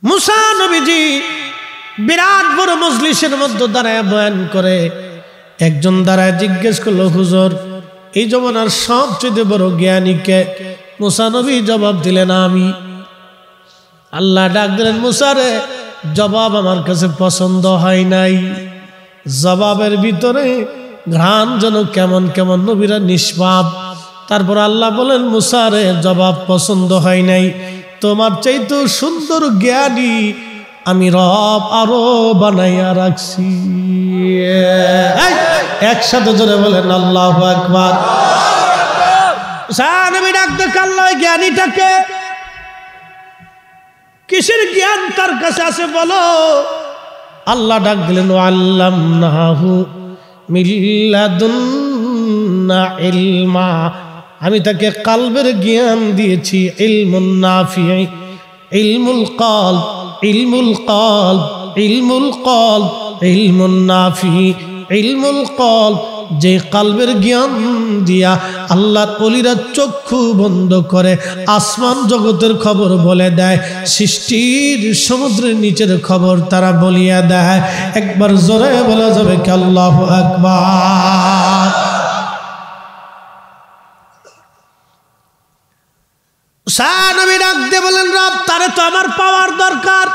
মুসা নবীজি বিরাট বড় মজলিসের মধ্যে দাঁড়ায় বয়ান করে। একজন দাঁড়ায় জিজ্ঞেস করলো, হুজুর এই জমানার সবচেয়ে বড় জ্ঞানীকে? মুসা নবী জবাব দিলেন, আমি। আল্লাহ ডাক দিলেন, মুসা রে, জবাব আমার কাছে পছন্দ হয় নাই। জবাবের ভিতরে ঘ্রাণ যেন কেমন কেমন, নবীরা নিষ্পাপ। তারপর আল্লাহ বলেন, মুসা রে, জবাব পছন্দ হয় নাই, তোমার চাইতে সুন্দর জ্ঞানী আমি রব আরো বানাইয়া রাখছি। একসাথে জোরে বলেন আল্লাহু আকবার। নবী ডাকতে কাল্লা, জ্ঞানীটাকে? কিসের জ্ঞান তার কাছে আছে বলো? আল্লাহ ডাক দিলেন, আল্লামনাহু মিন লাদুন্না ইলমা, আমি তাকে কালবের জ্ঞান দিয়েছি। ইলমুন নাফি, ইলমুল কলব, ইলমুল কলব, ইলমুল কলব, ইলমুন নাফি, ইলমুল কলব। যে কালবের জ্ঞান দিয়া আল্লাহর ওলিরা চক্ষু বন্ধ করে আসমান জগতের খবর বলে দেয়, সৃষ্টির সমুদ্রের নিচের খবর তারা বলিয়া দেয়। একবার জোরে বলা যাবে কি আল্লাহু আকবার। নবী ডাক দিয়ে বলেন, রব তারে তো আমার পাওয়ার দরকার।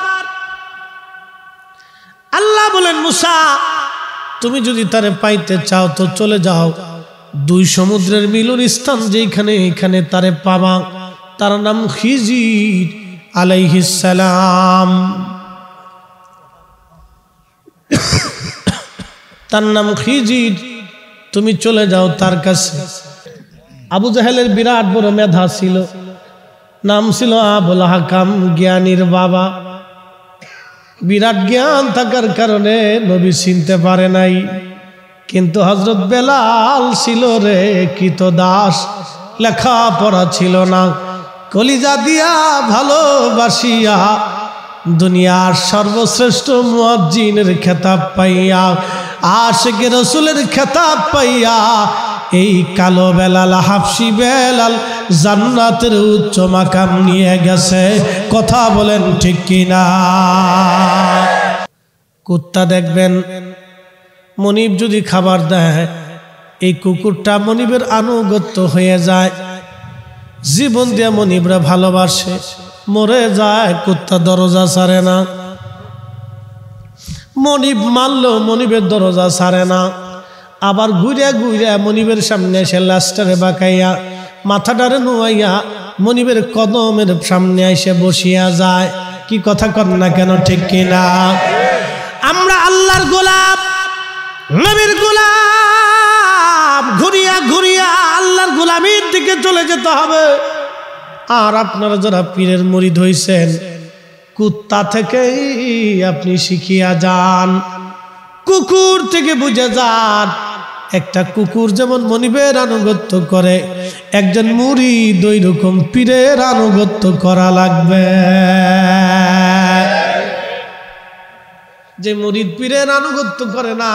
আল্লাহ বলেন, মুসা তুমি যদি তারে পাইতে চাও তো চলে যাও, দুই সমুদ্রের মিলন স্থান যেখানে, এখানে তারে পাবা। তার নাম খিজির আলাইহিস সালাম, তার নাম খিজির। তুমি চলে যাও তার কাছে। আবু জাহেলের বিরাট বড় মেধা ছিল, নাম ছিল আবুল হাকাম, জ্ঞানীর বাবা। বিরাট জ্ঞান থাকার কারণে নবী চিনতে পারে নাই। কিন্তু হযরত বেলাল ছিল রে কৃতদাস, লেখাপড়া ছিল না, কলিজা দিয়া ভালোবাসিয়া দুনিয়ার সর্বশ্রেষ্ঠ মুয়াজ্জিনের খেতাব পাইয়া, আশিকে রাসূলের খেতাব পাইয়া, এই কালো বেলাল, হাফসি বেলাল জান্নাতের উচ্চ মাকাম নিয়ে গেছে। কথা বলেন ঠিক কিনা? কুত্তা দেখবেন, মনিব যদি খাবার দেয়, এই কুকুরটা মনিবের আনুগত্য হয়ে যায়। জীবন দিয়ে মনিবরা ভালোবাসে, মরে যায় কুত্তা দরজা ছাড়ে না। মনিব মারলো, মনিবের দরজা ছাড়ে না। আবার ঘুরে ঘুরে মনিবের সামনে এসে লাস্টারে বাঁকাইয়া, মাথাটারে নুয়াইয়া মনিবের কদমের সামনে এসে বসিয়া যায়। কি কথা কন না কেন, ঠিক কিনা? আমরা আল্লাহর গোলাম, নবীর গোলাম, ঘুরিয়া ঘুরিয়া আল্লাহর গোলামির দিকে চলে যেতে হবে। আর আপনারা যারা পীরের মুরিদ হইছেন, কুত্তা থেকেই আপনি শিখিয়া যান, কুকুর থেকে বুঝে যান। একটা কুকুর যেমন মনিবের আনুগত্য করে, একজন মুরিদ ওই রকম পীরের আনুগত্য করা লাগবে। যে মুরিদ পীরের আনুগত্য করে না,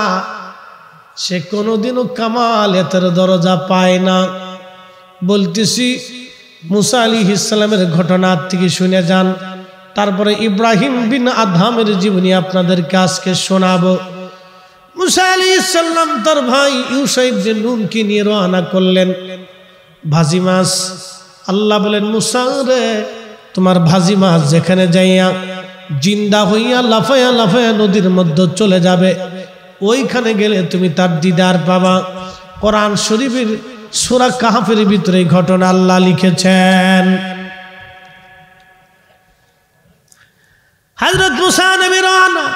সে কোনোদিনও কামালিয়াতের দরজা পায় না। বলতেছি, মুসা আলাইহিস সালামের ঘটনা থেকে শুনে যান, তারপরে ইব্রাহিম বিন আদহামের জীবনী আপনাদেরকে আজকে শোনাবো। মুসা আলাইহিস সালাম তার ভাই ইউশা ইবনে নুনকে নিয়ে রওনা করলেন। ভাজি মাছ, আল্লাহ বলেন, মুসা রে, তোমার ভাজি মাছ যেখানে যাইয়া জিন্দা হইয়া লাফায়া লাফায়া নদীর মধ্যে চলে যাবে, ওইখানে গেলে তুমি তার দিদার পাবা। কোরআন শরীফের সূরা কাহফের ভিতরে এই ঘটনা আল্লাহ লিখেছেন। হযরত মুসা নবী রওনা,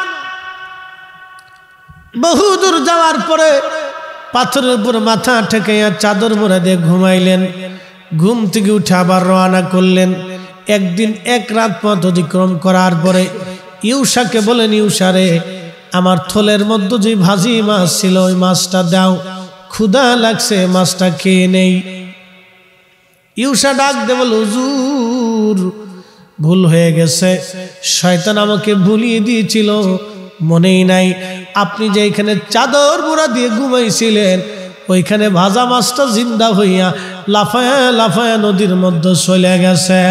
বহুদূর যাওয়ার পরে পাথরের উপর মাথা ঠেকাইয়া চাদর মোড়া দিয়ে ঘুমাইলেন। ঘুম থেকে উঠে আবার রওনা করলেন। একদিন এক রাত পথ অতিক্রম করার পরে ইউশাকে বলেন, ইউশা রে, আমার থলের মধ্যে যে ভাজি মাছ ছিল ওই মাছটা দাও, ক্ষুধা লাগছে, মাছটা খেয়ে নেই। ইউশা ডাক দে বল, হুজুর ভুল হয়ে গেছে, শয়তান আমাকে ভুলিয়ে দিয়েছিল, মনেই নাই। আপনি যে এখানে চাদর মোড়া দিয়ে ঘুমাইছিলেন, ওইখানে ভাজা মাছটা জিন্দা হইয়া লাফায়া লাফায়া নদীর মধ্যে চলে গেছে।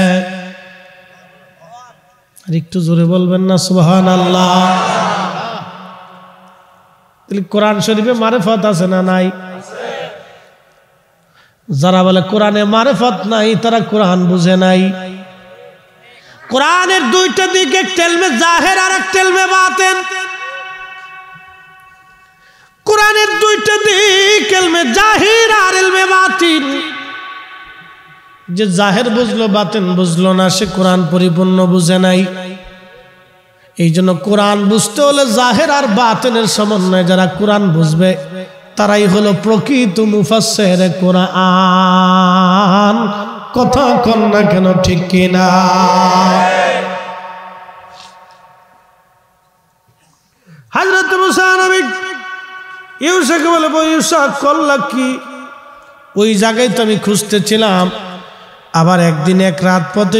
আর একটু জোরে বলবেন না সুবহানাল্লাহ। তাহলে কোরআন শরীফে মারিফত আছে না নাই? যারা বলে কোরআনে মারিফত নাই তারা কোরআন বুঝে নাই। কোরআনের দুইটা দিক, একটা ইলমে জাহির আর একটা ইলমে বাতিন। কোরআনের দুইটা দিক, ইলমে জাহির আর ইলমে বাতিন। যে জাহির বুঝলো বাতিন বুঝলো না, সে কোরআন পরিপূর্ণ বুঝে নাই। এই জন্য কোরআন বুঝতে হলে জাহির আর বাতিনের সমন্বয় যারা কোরআন বুঝবে তারাই হলো প্রকৃত মুফাসসির কোরআন। কথা কন না কেন, ঠিক কিনা? হযরত মুসা নবী ইউসুফকে বলে, ইউসুফ করলা কি? ওই জায়গায় তো আমি খুঁজতেছিলাম। আবার একদিন এক রাত পথে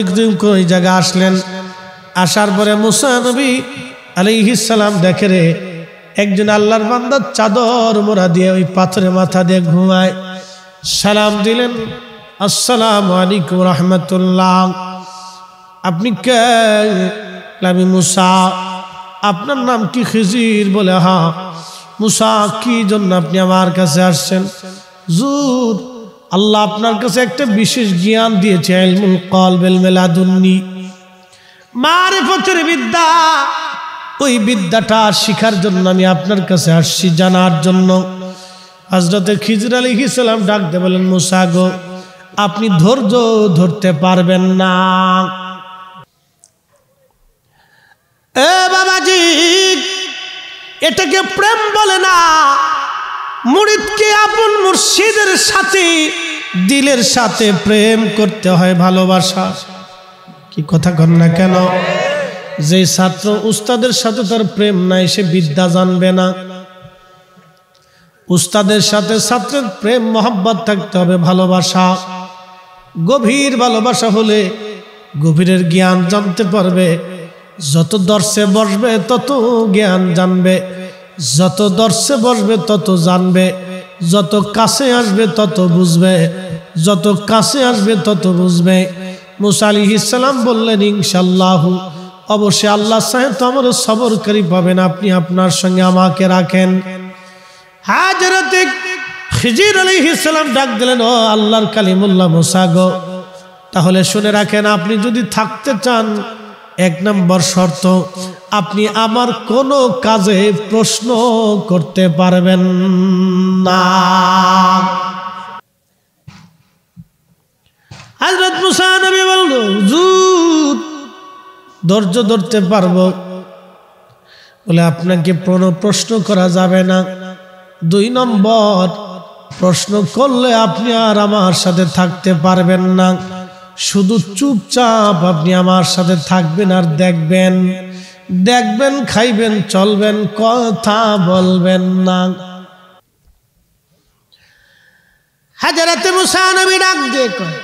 ওই জায়গায় আসলেন। আসার পরে মুসা নবী আলাইহিস সালাম দেখে রে একজন আল্লাহর বান্দা চাদর মোড়া দিয়ে ওই পাথরে মাথা দিয়ে ঘুমায়। সালাম দিলেন, আসসালামু আলাইকুম রাহমাতুল্লাহ। আপনি কে? আমি মুসা। আপনার নাম কি? খিজির। বলে হ্যাঁ। মুসা, কি জন্য আপনি আমার কাছে আসছেন? হুজুর, আল্লাহ আপনার কাছে একটা বিশেষ জ্ঞান দিয়েছে, ইলমুল কলব, ইলমে লাদুন্নি, মারিফতের বিদ্যা। ওই বিদ্যাটা শিখার জন্য আমি আপনার কাছে আসছি, জানার জন্য। হযরত খিজির আলাইহিস সালাম ডাক দিয়ে বলেন, মুসা গো, আপনি ধৈর্য ধরতে পারবেন না। এ বাবাজি, এটাকে প্রেম বলে না। মুরিদকে আপন মুর্শিদের সাথে দিলের সাথে প্রেম করতে হয়, ভালোবাসা। কি কথা কন না কেন? যে ছাত্র উস্তাদের সাথে তার প্রেম নাই, সে বিদ্যা জানবে না। উস্তাদের সাথে ছাত্রের প্রেম মহব্বত থাকতে হবে, ভালোবাসা। গভীর ভালোবাসা হলে গভীরের জ্ঞান জানতে পারবে। যত দর্শে বসবে তত জ্ঞান জানবে, যত দর্শে বসবে তত জানবে, যত কাছে আসবে তত বুঝবে, যত কাছে আসবে তত বুঝবে। মুসা আলাইহিস সালাম বললেন, ইনশাআল্লাহ, অবশ্যই আল্লাহ চাহে তো আমার সবরকারী পাবেন, আপনি আপনার সঙ্গে আমাকে রাখেন। হযরত খিজির আলাইহিস সালাম ডাক দিলেন, ও আল্লাহর কালিমুল্লাহ মুসা গো, তাহলে শুনে রাখেন, আপনি যদি থাকতে চান, এক নম্বর শর্ত, আপনি আমার কোনো কাজে প্রশ্ন করতে পারবেন না। হযরত মুসা নবী বলল, হুজুর, ধৈর্য ধরতে পারবো। বলে, আপনাকে কোনো প্রশ্ন করা যাবে না। দুই নম্বর, প্রশ্ন করলে আপনি আর আমার সাথে থাকতে পারবেন না। শুধু চুপচাপ আপনি আমার সাথে থাকবেন আর দেখবেন, দেখবেন, খাইবেন, চলবেন, কথা বলবেন না। হযরত মুসা নবী ডাক দিয়ে কয়,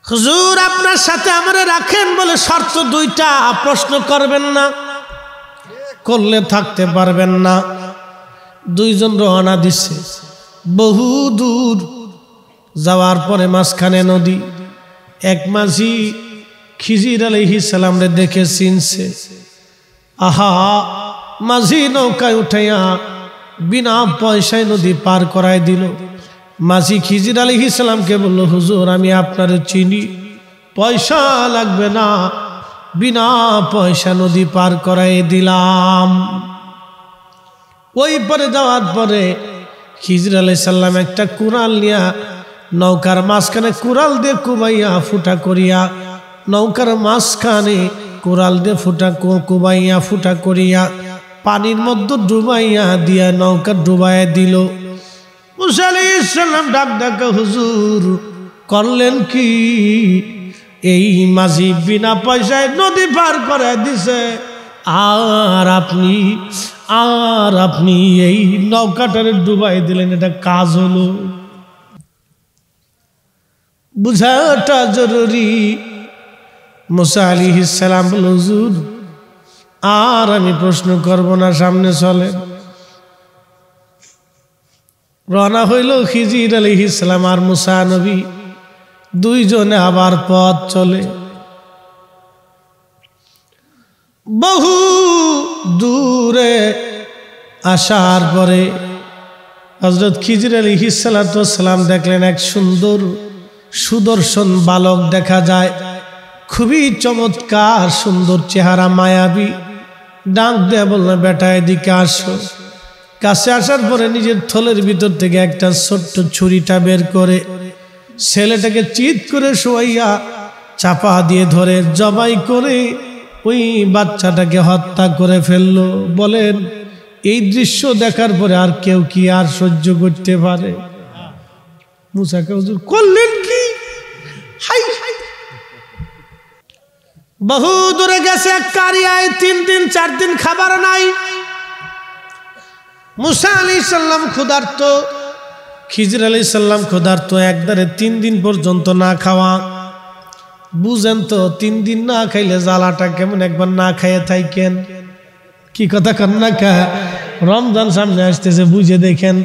হুজুর, আপনার সাথে আমারে রাখেন, বলে শর্ত দুইটা, প্রশ্ন করবেন না, করলে থাকতে পারবেন না। দুইজন রওনা দিচ্ছে বহু দূর। যাওয়ার পরে মাঝখানে নদী। এক মাঝি খিজির আলাইহিস সালাম রে দেখে চিনছে। আহা, মাঝি নৌকায় উঠাইয়া বিনা পয়সায় নদী পার করাই দিল। মাঝি খিজির আলাইহিস সালামকে বলল, হুজুর, আমি আপনারে চিনি, পয়সা লাগবে না, বিনা পয়সা নদী পার করাই দিলাম। ওই পরে যাওয়ার পরে খিজির আলাইহিস সালাম একটা কুড়াল নিয়া নৌকার মাঝখানে কুড়াল দিয়ে কুবাইয়া ফুটা করিয়া, নৌকার মাঝখানে কুড়াল দিয়ে কুবাইয়া ফুটা করিয়া পানির মধ্যে ডুবাইয়া দিয়া নৌকা ডুবাইয়া দিল। মুসা আলাইহিস সালাম ডাক ডাকা, হুজুর, করলেন কি? এই মাঝি বিনা পয়সায় নদী পার করে দিছে, আর আপনি এই নৌকাটারে ডুবাই দিলেন, এটা কাজ হলো? বুঝাটা জরুরি। মুসা আলাইহিস সালাম বলল, হুজুর, আর আমি প্রশ্ন করব না, সামনে চলে। রওনা হইল খিজির আলাইহিস সালাম আর মুসা নবী, দুইজনে আবার পথ চলে। বহু দূরে আসার পরে হযরত খিজির আলাইহিস সালাতু ওয়াস সালাম দেখলেন এক সুন্দর সুদর্শন বালক দেখা যায়, খুবই চমৎকার সুন্দর চেহারা, মায়াবী। ডাক দিয়ে বললেন, বেটা এদিকে আসো। কাছে আসার পরে নিজের থলের ভিতর থেকে একটা ছোট্ট ছুরিটা বের করে ছেলেটাকে চিৎ করে শোয়াইয়া চাপা দিয়ে ধরে জবাই করে ওই বাচ্চাটাকে হত্যা করে ফেললো। বলেন, এই দৃশ্য দেখার পরে আর কেউ কি আর সহ্য করতে পারে? মুসাকে হুজুর করলেন কি? হাই হাই, বহু দূরে গেছে এক কারিয়ায়, 3 দিন 4 দিন খাবার নাই। মুসা আলাইহিস সালাম ক্ষুধার্ত, খিজির আলাইহিস সালাম ক্ষুধার্ত, একবারে 3 দিন পর্যন্ত না খাওয়া। বুঝেন তো 3 দিন না খাইলে জ্বালাটা কেমন, একবার না খাইয়ে থাকেন। কি কথা কন না কা? রমজান সামনে আসতেছে, বুঝে দেখেন,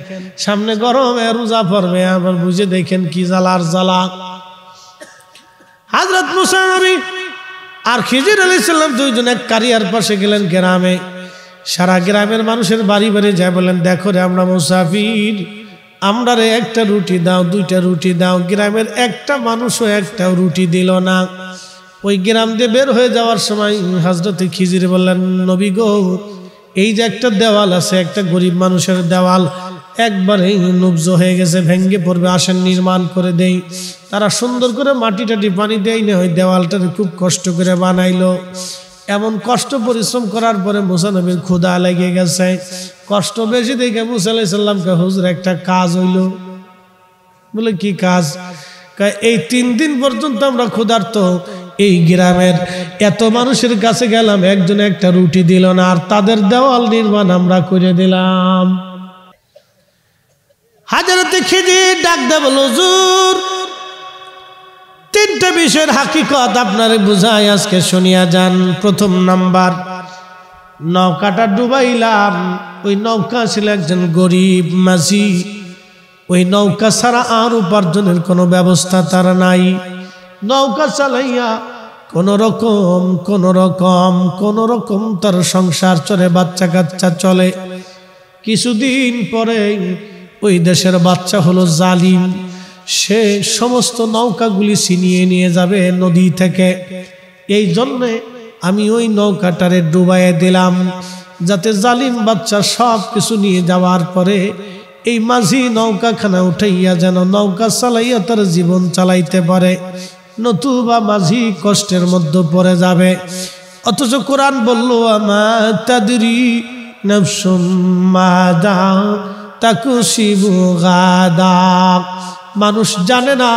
সামনে গরমে রোজা পড়বে, আবার বুঝে দেখেন কি জ্বালার জ্বালা। হযরত মুসা নবী আর খিজির আলাইহিস সালাম দুইজন এক কারিয়ার পাশে গেলেন গ্রামে। সারা গ্রামের মানুষের বাড়ি বাড়ি যায় বলেন, দেখো রে আমরা মুসাফির, আমরা রে একটা রুটি দাও, 2টা রুটি দাও। গ্রামের একটা মানুষও একটাও রুটি দিল না। ওই গ্রাম দিয়ে বের হয়ে যাওয়ার সময় হযরত খিজির বললেন, নবী গো, এই যে একটা দেওয়াল আছে, একটা গরিব মানুষের দেওয়াল, একবারে নবজ হয়ে গেছে, ভেঙ্গে পড়বে, আসেন নির্মাণ করে দেই। তারা সুন্দর করে মাটি টাটি পানি দেয় না, ওই দেওয়ালটা খুব কষ্ট করে বানাইলো। এমন কষ্ট পরিশ্রম করার পরে মুসা নবীর ক্ষুধা লেগে গেছে, কষ্ট বেশি দেখে মুসা আলাইহিস সালামকে, হুজুর একটা কাজ হইল। বলে, কি কাজ? এই 3 দিন পর্যন্ত আমরা ক্ষুধার্ত, এই গ্রামের এত মানুষের কাছে গেলাম, একজন একটা রুটি দিল না, আর তাদের দেওয়াল নির্মাণ আমরা করে দিলাম। হযরত খিজির ডাক দে বল, হুজুর 3টা বিষয়ের হাকিকত আপনারে বুঝাই, আজকে শুনিয়া যান। প্রথম নাম্বার, নৌকাটা ডুবাইলাম, ওই নৌকা ছিল একজন গরিব মাঝি। ওই নৌকা ছাড়া আর উপার্জনের কোনো ব্যবস্থা তার নাই। নৌকা চালাইয়া কোন রকম তার সংসার চলে, বাচ্চা কাচ্চা চলে। কিছুদিন পরে ওই দেশের বাচ্চা হলো জালিম, সে সমস্ত নৌকাগুলি ছিনিয়ে নিয়ে যাবে নদী থেকে। এই জন্যে আমি ওই নৌকাটারে ডুবাইয়ে দিলাম, যাতে জালিম বাচ্চা সব কিছু নিয়ে যাওয়ার পরে এই মাঝি নৌকাখানা উঠাইয়া যেন নৌকা চালাইয়া তার জীবন চালাইতে পারে, নতুবা মাঝি কষ্টের মধ্যে পড়ে যাবে। অথচ কোরআন বলল, আমা তাদরি নাফসুম মাযা তাকসিবু গাদা। মানুষ জানে না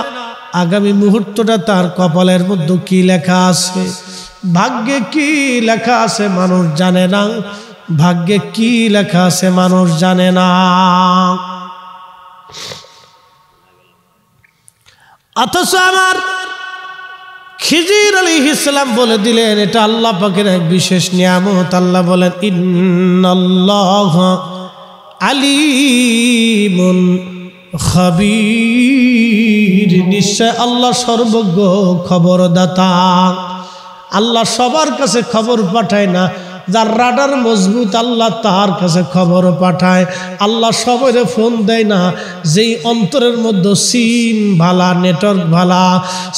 আগামী মুহূর্তটা তার কপালের মধ্যে কি লেখা আছে, ভাগ্যে কি লেখা আছে মানুষ জানে না, ভাগ্যে কি লেখা আছে মানুষ জানে না। অথচ আমার খিজির আলাইহিস সালাম বলে দিলেন, এটা আল্লাহ পাকের এক বিশেষ নিয়ামত। আল্লাহ বলেন, ইন্নাল্লাহ আলিমুন খাবীর, নিশ্চয় আল্লাহ সর্বজ্ঞ, খবরদাতা। আল্লাহ সবার কাছে খবর পাঠায় না, যার রাডার মজবুত আল্লাহ তার কাছে খবর পাঠায়। আল্লাহ সবাইরে ফোন দেয় না, যেই অন্তরের মধ্যে সিম ভালা, নেটওয়ার্ক ভালা,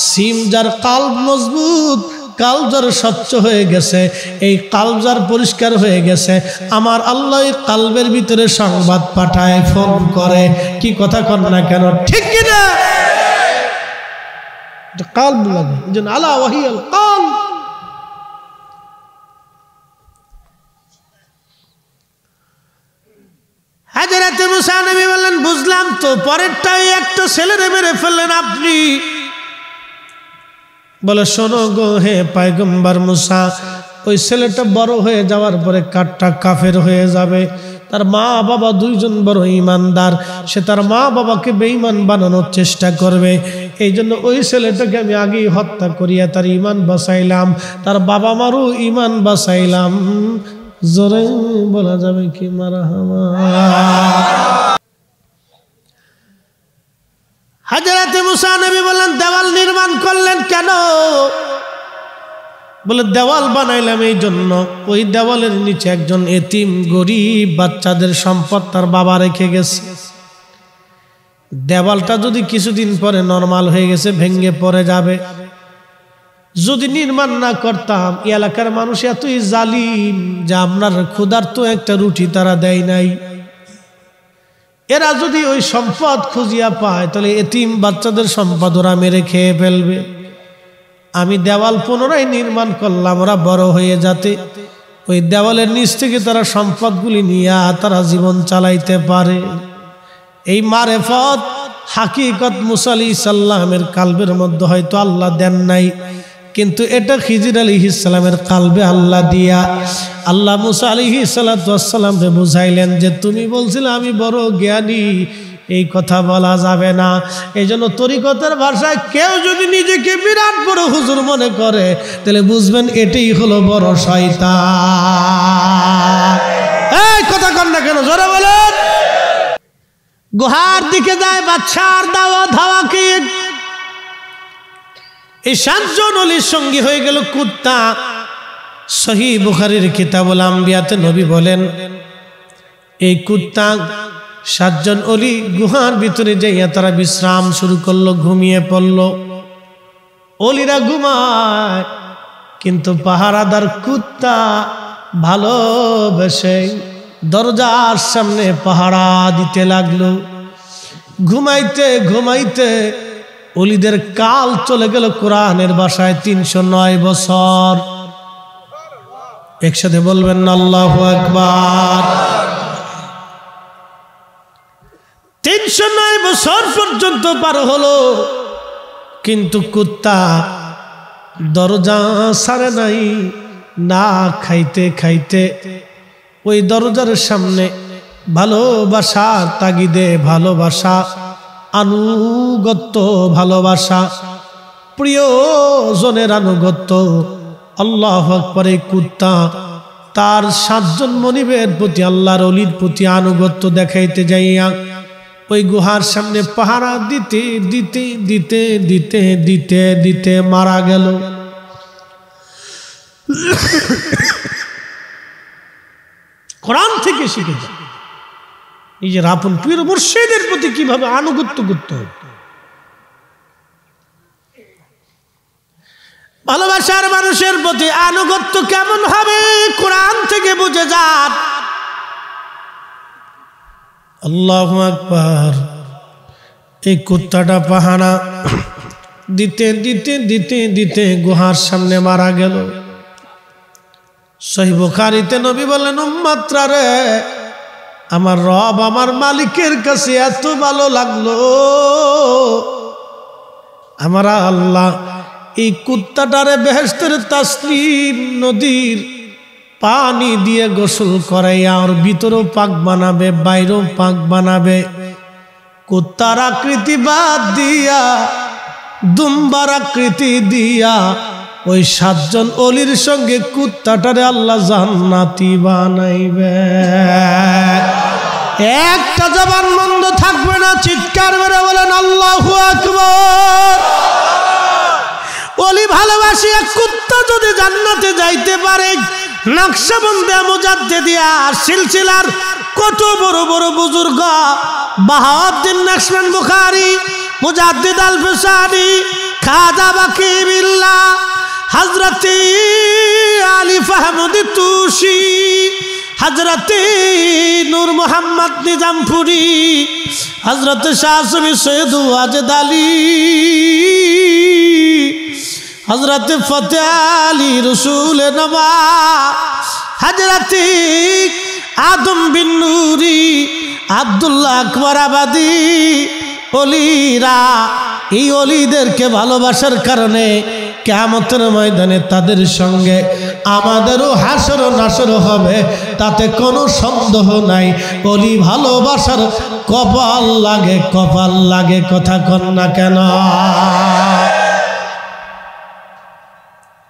সিম যার কাল্ব মজবুত, কাল্ব যার স্বচ্ছ হয়ে গেছে, এই কাল্ব যার পরিষ্কার হয়ে গেছে, আমার আল্লাহ কাল্বের ভিতরে সংবাদ পাঠায়, ফোন করে। কি কথা কর না কেন, ঠিক কিনা? কাল্ব লাগে, আলা ওয়াহিয়াল কাল্ব। হযরত মুসা নবী বললেন, বুঝলাম তো, পরেরটাই একটা ছেলেরে মেরে ফেললেন আপনি। বলে, শোনো গো হে পয়গম্বর মুসা, ওই ছেলেটা বড় হয়ে যাওয়ার পরে কাঠটা কাফের হয়ে যাবে। তার মা বাবা দুইজন বড় ঈমানদার, সে তার মা বাবাকে বেঈমান বানানোর চেষ্টা করবে। এই জন্য ওই ছেলেটাকে আমি আগেই হত্যা করিয়া তার ঈমান বাঁচাইলাম, তার বাবা মারও ঈমান বাঁচাইলাম। জোরে বলা যাবে কি মারহাবা। হযরত মুসা নবী বললেন, দেওয়াল নির্মাণ করলেন কেন? বলে দেওয়াল বানাইলাম এই জন্য, ওই দেওয়ালের নিচে একজন এতিম গরিব বাচ্চাদের সম্পদ তার বাবা রেখে গেছে। দেওয়ালটা যদি কিছুদিন পরে নরমাল হয়ে গেছে, ভেঙে পড়ে যাবে। যদি নির্মাণ না করতাম, এলাকার মানুষ এতই জালিম যে আপনার ক্ষুধার্ত একটা রুটি তারা দেয় নাই। এরা যদি ওই সম্পদ খুঁজিয়া পায়, তাহলে এতিম বাচ্চাদের সম্পদ ওরা মেরে খেয়ে ফেলবে। আমি দেওয়াল পুনরায় নির্মাণ করলাম ওরা বড় হয়ে যাতে ওই দেওয়ালের নিচ থেকে তারা সম্পদগুলি নিয়ে তারা জীবন চালাইতে পারে। এই মারেফত হাকিকত মুসা আলাইহিস সালামের কালবের মধ্যে হয়তো আল্লাহ দেন নাই, কিন্তু এটা খিজির আলাইহিস সালামের কালবে আল্লাহ দিয়া আল্লাহ মুসা আলাইহিস সালামকে বুঝাইলেন যে তুমি বলছিলে আমি বড় জ্ঞানী, এই কথা বলা যাবে না। এই জন্য তরিকতের ভাষায় কেউ যদি নিজেকে বিরাট বড় হুজুর মনে করে, তাহলে বুঝবেন এটাই হলো বড় শয়তান। এই কথা কন না কেন, জোরে বলেন। গুহার দিকে যায় বাদশার দাওয়া ধাওয়াকে। এই 7 জন ওলির সঙ্গী হয়ে গেল কুত্তা। সহিহ বুখারীর কিতাবুল আম্বিয়াতে নবী বলেন, এই কুত্তা 7 জন ওলি গুহার ভিতরে যাইয়া তারা বিশ্রাম শুরু করলো, ঘুমিয়ে পড়ল। ওলিরা ঘুমায়, কিন্তু পাহারাদার কুত্তা ভালোবেসে দরজার সামনে পাহারা দিতে লাগলো। ঘুমাইতে ঘুমাইতে ওলিদের কাল চলে গেল কোরআনের ভাষায় 309 বছর। একসাথে বলবেন না আল্লাহু আকবার। 309 বছর পর্যন্ত পার হলো, কিন্তু কুত্তা দরজা ছাড়ে নাই। না খাইতে খাইতে ওই দরজার সামনে ভালোবাসার তাগিদে, ভালোবাসা, আনুগত্য, ভালোবাসা, প্রিয়জনের আনুগত্য, আল্লাহু আকবার। এই কুত্তা তার 7 জন মনিবের প্রতি, আল্লাহর ওলির প্রতি আনুগত্য দেখাইতে যাইয়া ওই গুহার সামনে পাহারা দিতে দিতে দিতে দিতে দিতে দিতে মারা গেল। কোরআন থেকে শিখেছে নিজের আপন পীর মুর্শিদের প্রতি কিভাবে আনুগত্য করতে হবে। ভালোবাসার মানুষের প্রতি আনুগত্য কেমন হবে কোরআন থেকে বুঝে যান। আল্লাহু আকবার। এই কুত্তাটা পাহারা দিতে দিতে দিতে দিতে গুহার সামনে মারা গেল। সহিহ বুখারীতে নবী বলেন, উম্মতরা রে, আমার রব আমার মালিকের কাছে এত ভালো লাগলো, আমার আল্লাহ এই কুত্তাটারে বেহেশতের তাসলিম নদীর পানি দিয়ে গোসল করাইয়া ওর ভিতরেও পাক বানাবে, বাইরেও পাক বানাবে। কুত্তার আকৃতি বাদ দিয়া, দুম্বার আকৃতি দিয়া ওই 7 জন ওলির সঙ্গে কুত্তাটারে আল্লাহ জান্নাতি বানাইবে। একটা জবান বন্ধ থাকবে না, চিৎকার মেরে বলেন আল্লাহু আকবার। ওলি ভালোবাসিয়া কুত্তা যদি জান্নাতে যাইতে পারে, নকশবন্দে মুজাদ্দিদিয়া সিলসিলার কত বড় বড় বুজুর্গ, বাহাউদ্দিন নকশবন্দ বুখারী, মুজাদ্দিদ আল ফিসানি, খাজা বাকি বিল্লাহ, হযরত আলী ফাহমুদ তুশি, হযরত নূর মোহাম্মদ নিজামপুরি, হযরত শাহ সুফি সৈয়দ ওয়াজেদ আলী, হযরত ফতেহ আলী রসুল নবা, হযরত আদম বিন নূরি, আব্দুল্লাহ আকবর আবাদি, ওলিরা, এই ওলিদেরকে ভালোবাসার কারণে কিয়ামতের ময়দানে তাদের সঙ্গে আমাদেরও হাসর নাসর হবে, তাতে কোনো সন্দেহ নাই। ওলি ভালোবাসার কপাল লাগে, কপাল লাগে, কথা কন না কেন?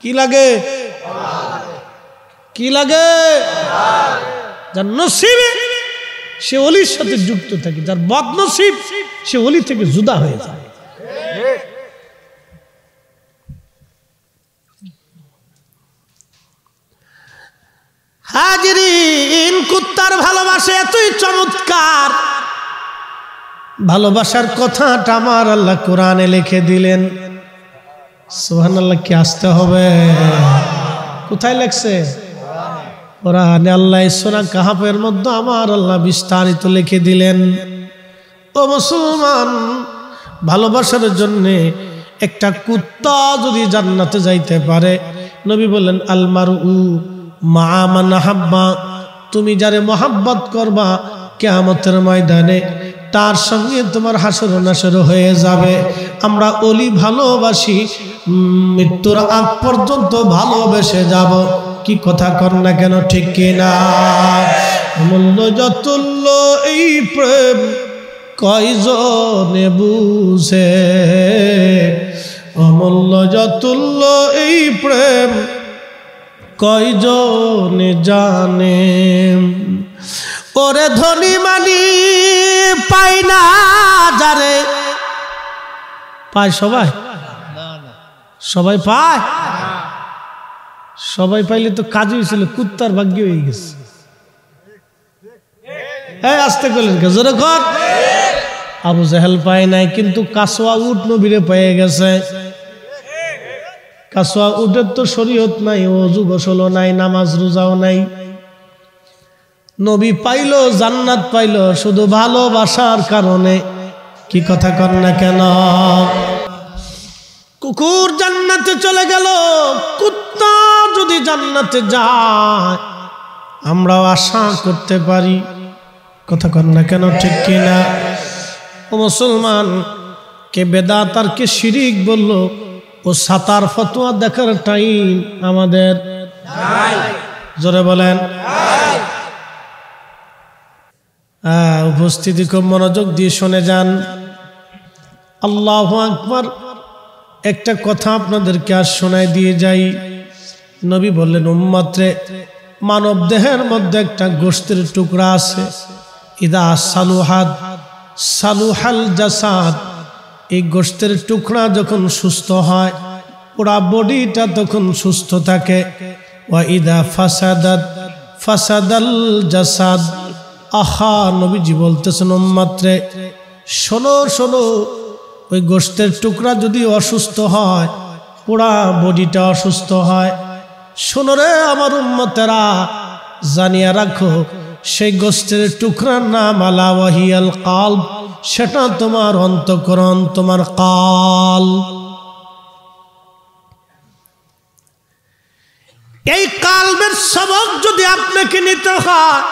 কি লাগে? কি লাগে? যার নসিবে সে ওলির সাথে যুক্ত থাকে, যার বদনসিব সে ওলি থেকে জুদা হয়ে যায়। হাজিরিন, কুত্তার ভালোবাসা এতই চমৎকার, ভালোবাসার কথাটা আমার আল্লাহ কোরআনে লিখে দিলেন। সুবহানাল্লাহ, কি আসতে হবে? কোথায় লেখছে? কোরআনে। আল্লাহ সূরা কাহফের মধ্যে আমার আল্লাহ বিস্তারিত লিখে দিলেন। ও মুসলমান, ভালোবাসার জন্য একটা কুত্তা যদি জান্নাতে যাইতে পারে, নবী বললেন আল মারউ মা মান হাব্বা, তুমি যারে মহব্বত করবা কিয়ামতের ময়দানে তার সঙ্গে তোমার হাসর নাসর হয়ে যাবে। আমরা অলি ভালোবাসি, মৃত্যুর আগ পর্যন্ত ভালোবেসে যাব। কি কথা কর না কেন, ঠিক কিনা? অমূল্য যতুল্য এই প্রেম কয়জনে বুঝে, অমূল্য যতুল্য এই প্রেম কয়জনে জানে। ওরে ধনী মানি পাই না যারে, পায় সবাই? সবাই পায়? সবাই পাইলে তো কাজ হয়েছিল, কুত্তার ভাগ্য হয়ে গেছে। আসতে করলেন কে? জোরে কর। আবু জাহেল পায় নাই, কিন্তু কাসওয়া উট নবীরে পেয়ে গেছে। কাসওয়া উটের তো শরীয়ত নাই, ওযু গোসলও নাই, নামাজ রোজাও নাই। নবী পাইলো, জান্নাত পাইলো শুধু ভালোবাসার কারণে। কি কথা কর না কেন? কুকুর জান্নাতে চলে গেল, কুত্তা যদি জান্নাতে যায় আমরাও আশা করতে পারি। কথা কর না কেন, ঠিক কিনা? ও মুসলমান, কে বেদাত আর কে শিরিক বলল, ও সাতার ফতোয়া দেখার টাইম আমাদের নাই। জোরে বলেন। উপস্থিতি খুব মনোযোগ দিয়ে শুনে যান। আল্লাহু আকবার। একটা কথা আপনাদেরকে আর শোনায় দিয়ে যাই। নবী বললেন, উম্মতরে, মানব দেহের মধ্যে একটা গোশতের টুকরা আছে, ইদা সালুহাদ সালুহাল জাসাদ। এই গোশতের টুকরা যখন সুস্থ হয়, পুরা বডিটা তখন সুস্থ থাকে। ওয়া ইদা ফাসাদাত ফাসাদাল জাসাদ। আহা, নবীজি বলতেছেন, উম্মতরে শোনো শোনো, ওই গোশতের টুকরা যদি অসুস্থ হয়, পুরা বডিটা অসুস্থ হয়। শোনো রে আমার উম্মতেরা, জানিয়া রাখো, সেই গোশতের টুকরার নাম আলা ওয়াহিয়াল কালব, সেটা তোমার অন্তঃকরণ, তোমার কাল। এই কালবের সবক যদি আপনাকে নিতে হয়,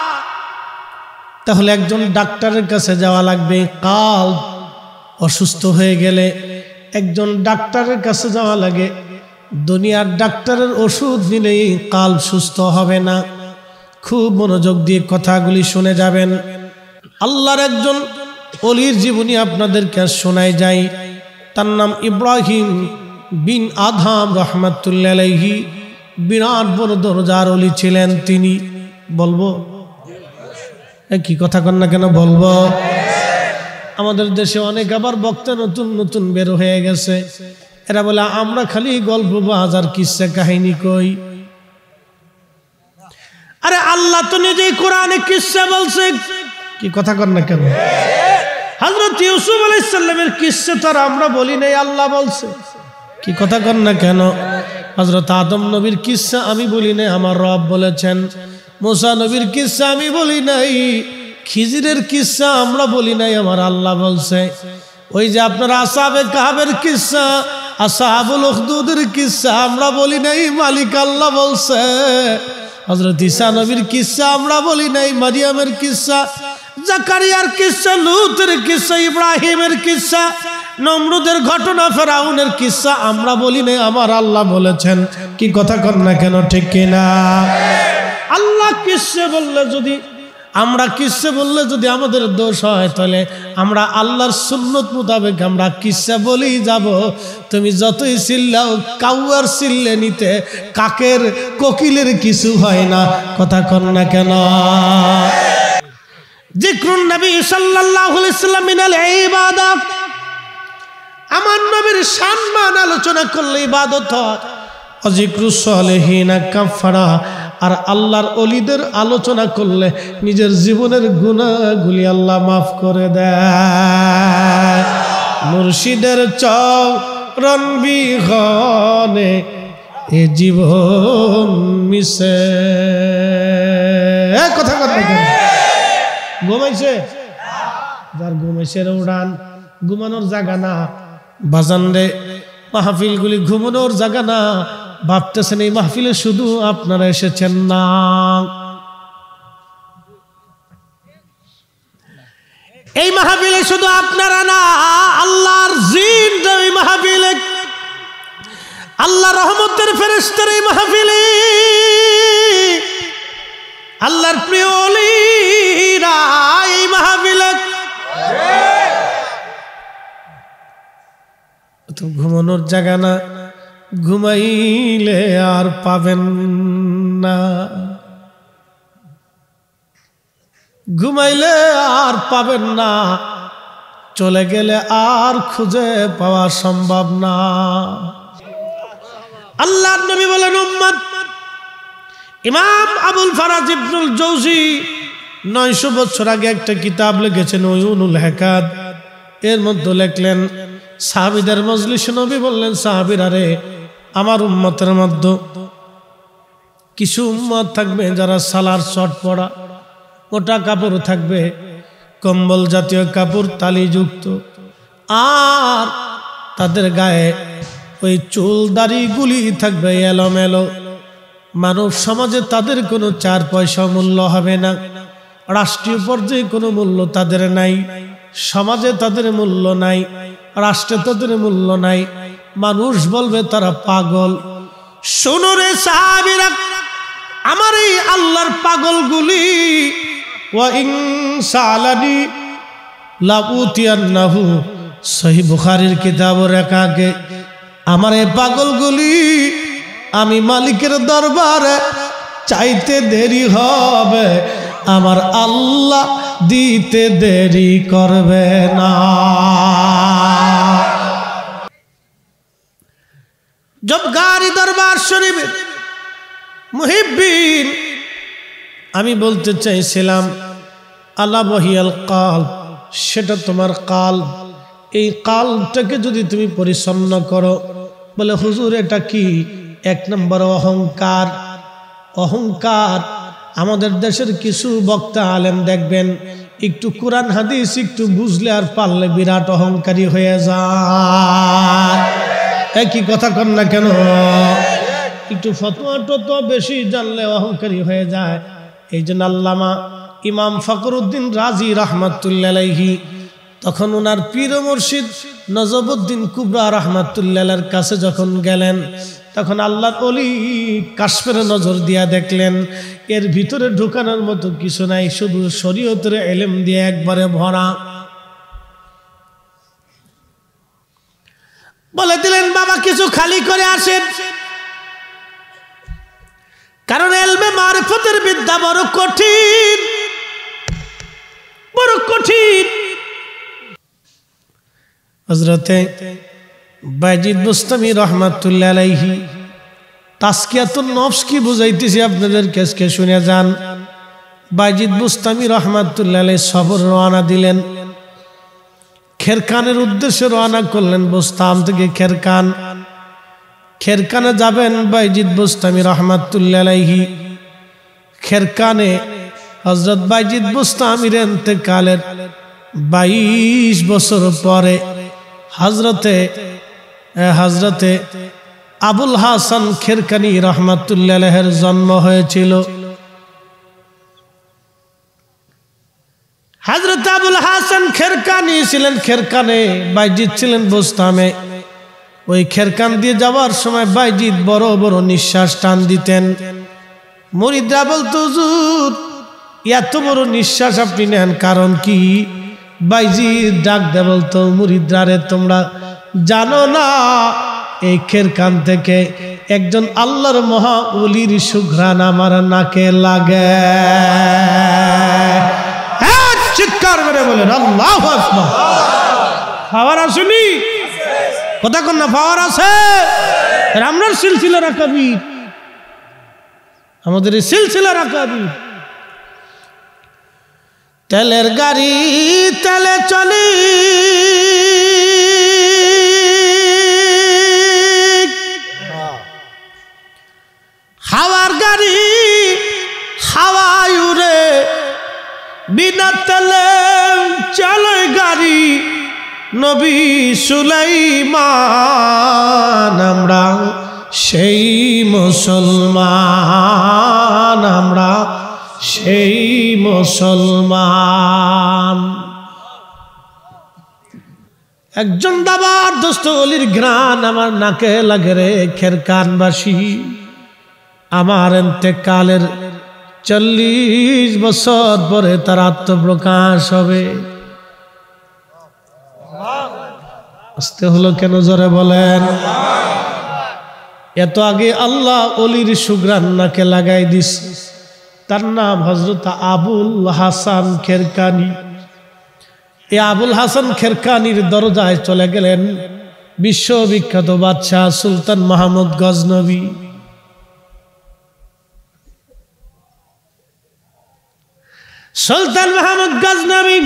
তাহলে একজন ডাক্তারের কাছে যাওয়া লাগবে। কাল অসুস্থ হয়ে গেলে একজন ডাক্তারের কাছে যাওয়া লাগে। দুনিয়ার ডাক্তারের ওষুধ নিলেই কাল সুস্থ হবে না। খুব মনোযোগ দিয়ে কথাগুলি শুনে যাবেন। আল্লাহর একজন ওলির জীবনী আপনাদেরকে শোনায় যায়। তার নাম ইব্রাহিম বিন আদহাম রহমাতুল্লাহ আলাইহি। বিরাট বড় দরজার ওলি ছিলেন তিনি। বলবো? কি কথা কন না কেন, বলবো। আমাদের দেশে অনেক আবার বক্তা নতুন নতুন বের হয়ে গেছে। এরা বলে আমরা খালি গল্প বাজার কিসসা কাহিনী কই। আরে আল্লাহ তো নিজেই কোরআনে কিসসা বলছে। কি কথা কন না কেন? হযরত ইউসুফ আলাইহিস সালামের কিসসা তো আমরা বলি নাই, আল্লাহ বলছে। কি কথা কন না কেন? হযরত আদম নবীর কিসসা আমি বলি নাই, আমার রব বলেছেন। মুসা নবীর কিসসা আমি বলি নাই, খিজিরের কিসসা আমরা বলি নাই, আমার আল্লাহ বলছে। ওই যে আপনার আসহাবে কাহফের কিসসা, আসহাবুল উখদুদের কিসসা আমরা বলি নাই, মালিক আল্লাহ বলছে। হযরত ঈসা নবীর কিসসা আমরা বলি নাই, মারিয়ামের কিসসা, জাকারিয়ার কিসসা, লূতের কিসসা, ইব্রাহিমের কিসসা, নমরুদের ঘটনা, ফেরাউনের কিসসা আমরা বলি নাই, আমার আল্লাহ বলেছেন। কি কথা কন না কেন, ঠিক কিনা? আল্লাহ কিসসা বললে যদি, আমরা কিসসা বললে যদি আমাদের দোষ হয়, তাহলে আমরা আল্লাহর সুন্নত মোতাবেক আমরা কিসসা বলেই যাব। তুমি যতই চিল্লাও, কাউয়ার চিল্লে নিতে কাকের কোকিলের কিছু হয় না। কথা কন না কেন? যিকরুন নবী সাল্লাল্লাহু আলাইহি ওয়াসাল্লাম মিনাল ইবাদাত। আমার নবীর সম্মান আলোচনা করলে ইবাদত হয়। যিকরুস সালিহিনা কাফারা। আর আল্লাহর ওলিদের আলোচনা করলে নিজের জীবনের গুনাহগুলি আল্লাহ মাফ করে দেয়। মুর্শিদের চরণ বিহনে এ জীবন মিশে। কথা কথা ঘুমাইছে, যার ঘুমাইছে উড়ান, ঘুমানোর জায়গা না বাজান রে। মাহফিলগুলি ঘুমানোর জায়গা না। ভাবতেছেন এই মাহফিলে শুধু আপনারা এসেছেন না, এই মাহফিলে শুধু আপনারা না, আল্লাহর জিন এই মাহফিলে, আল্লাহ রহমতের ফেরেশতার এই মাহফিলে, আল্লাহর প্রিয় ওলিরা এই মাহফিলে। তো ঘুমানোর জায়গা না, ঘুমাইলে আর পাবেন না, ঘুমাইলে আর পাবেন না, চলে গেলে আর খুঁজে পাওয়া সম্ভব না। আল্লাহর নবী বলেন উম্মত, ইমাম আবুল ফারাজ ইবনুল জৌজি 900 বছর আগে একটা কিতাব লিখেছেন উয়ুনুল হিকাত। এর মধ্যে লিখলেন সাহাবীদের মজলিসে নবী বললেন, সাহাবীরা রে, আমার উম্মতের মধ্যে কিছু উম্মত থাকবে যারা সালার শর্ট পরা, মোটা কাপড় থাকবে, কম্বল জাতীয় কাপড় তালিযুক্ত, আর তাদের গায়ে ওই চুল দাড়িগুলি থাকবে এলোমেলো। মানব সমাজে তাদের কোনো 4 পয়সা মূল্য হবে না, রাষ্ট্রীয় পর্যায়ে কোনো মূল্য তাদের নাই, সমাজে তাদের মূল্য নাই, রাষ্ট্রে তাদের মূল্য নাই। মানুষ বলবে তারা পাগল। শোনো রে সাহাবীরা, আমার এই আল্লাহর পাগলগুলি ওয়া ইন সালানি লা উতিয়ান্নাহু, সহিহ বুখারীর কিতাবে লেখা আছে, আমার এই পাগলগুলি আমি মালিকের দরবারে চাইতে দেরি হবে, আমার আল্লাহ দিতে দেরি করবে না। জবগারি দরবার শরীফে মুহিব্বিন, আমি বলতে চাইছিলাম আলা ওয়াহিয়াল কাল, সেটা তোমার কাল। এই কালটাকে যদি তুমি পরিচ্ছন্ন করো, বলে হুজুর এটা কি? 1 নম্বর অহংকার। অহংকার আমাদের দেশের কিছু বক্তা আলেম দেখবেন একটু কোরআন হাদিস একটু বুঝলে আর পারলে বিরাট অহংকারী হয়ে যায়। একই কথা কন না কেন? একটু ফতোয়া টতোয়া বেশি জানলে অহংকারী হয়ে যায়। এই জন্য আল্লামা ইমাম ফখরুদ্দিন রাজি রাহমাতুল্লাহ আলাইহি তখন ওনার পীর মুর্শিদ নজবুদ্দিন কুবরা রাহমাতুল্লাহর কাছে যখন গেলেন, তখন আল্লাহর ওলি কাশফের নজর দিয়া দেখলেন এর ভিতরে ঢুকানোর মতো কিছু নাই, শুধু শরীয়তের ইলম দিয়ে একবারে ভরা। বলে দিলেন বাবা কিছু খালি করে আসেন, কারণ ইলমে মারিফতের বিদ্যা বড় কঠিন, বড় কঠিন। হযরতে বাইজিদ বুস্তামি রাহমাতুল্লাহ আলাইহি তাসকিয়াতুন নফস কি বুঝাইতেছি আপনাদের কাছে শুনে যান। বাইজিদ বুস্তামি রাহমাতুল্লাহ আলাইহি সফর রওনা দিলেন, খেরকানের উদ্দেশ্যে রওনা করলেন। বুস্তাম থেকে খেরকান, খেরকানে যাবেন বাইজিদ বুস্তামি রাহমাতুল্লাহ আলাইহি। খেরকানে হযরত বাইজিদ বুস্তামির ইন্তেকালের 22 বছর পরে হযরতে আবুল হাসান খেরকানি রাহমাতুল্লাহ আলাইহির জন্ম হয়েছিল। হযরত আবুল হাসান খেরকানি ছিলেন খেরকানে, বাইজিদ ছিলেন বুস্তামে। ওই খেরকান দিয়ে যাওয়ার সময় বাইজিদ বড় বড় নিঃশ্বাস টান দিতেন। মুরিদরা বলতো হুজুর এত বড় নিঃশ্বাস আপনি নেন কারণ কি? বাইজিদ ডাক দে বলতো মুরিদরা রে তোমরা জানো না এই খেরকান থেকে একজন আল্লাহর মহা ওলির সুঘ্রাণ আমার নাকে লাগে। চিৎকার করে বলেন আল্লাহু আকবার। পাওয়ার আসেনি? কথা কোন না পাওয়ার আছে? আমরার সিলসিলার আকাবির, আমাদের এই সিলসিলার আকাবির। তেলের গাড়ি তেলে চলি, হাওয়ার গাড়ি হাওয়ায় উড়ে, বিনা তেলে চলে গাড়ি নবী সুলাইমান। আমরা সেই মুসলমান, আমরা সেই মুসলমান। একজন দাবার দোস্ত অলির ঘ্রাণ আমার নাকে লাগে রে খেরকানবাসী। আমার ইন্তেকালের 40 বছর পরে তার আত্মপ্রকাশ হবে। আসতে হলো কেন জোরে বলেন? এত আগে আল্লাহ অলির সুগ্রান নাকে লাগাই দিস। তার নাম হযরত আবুল হাসান খেরকানি। এই আবুল হাসান খেরকানির দরজায় চলে গেলেন বিশ্ববিখ্যাত বাদশাহ সুলতান মাহমুদ গজনবী। সুলতান মাহমুদ গজনবী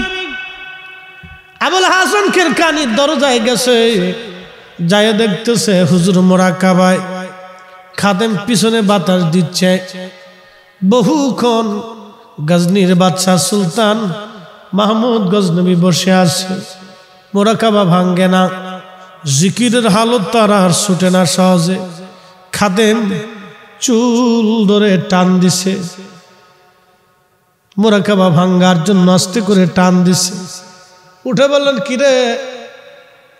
আবুল হাসান খেরকানির দরজায় গেছে, যায় দেখতেছে হুজুর মোরাকাবায়, খাদেম পিছনে বাতাস দিচ্ছে। বহুক্ষণ গজনির বাদশাহ সুলতান মাহমুদ গজনবী বসে আছে, মোরাকাবা ভাঙ্গে না, জিকিরের হালত তার আর ছুটে না সহজে। খাদেম চুল ধরে টান দিছে, মোরাকাবা ভাঙ্গার জন্য আস্তে করে টান দিছে। উঠে বললেন, কিরে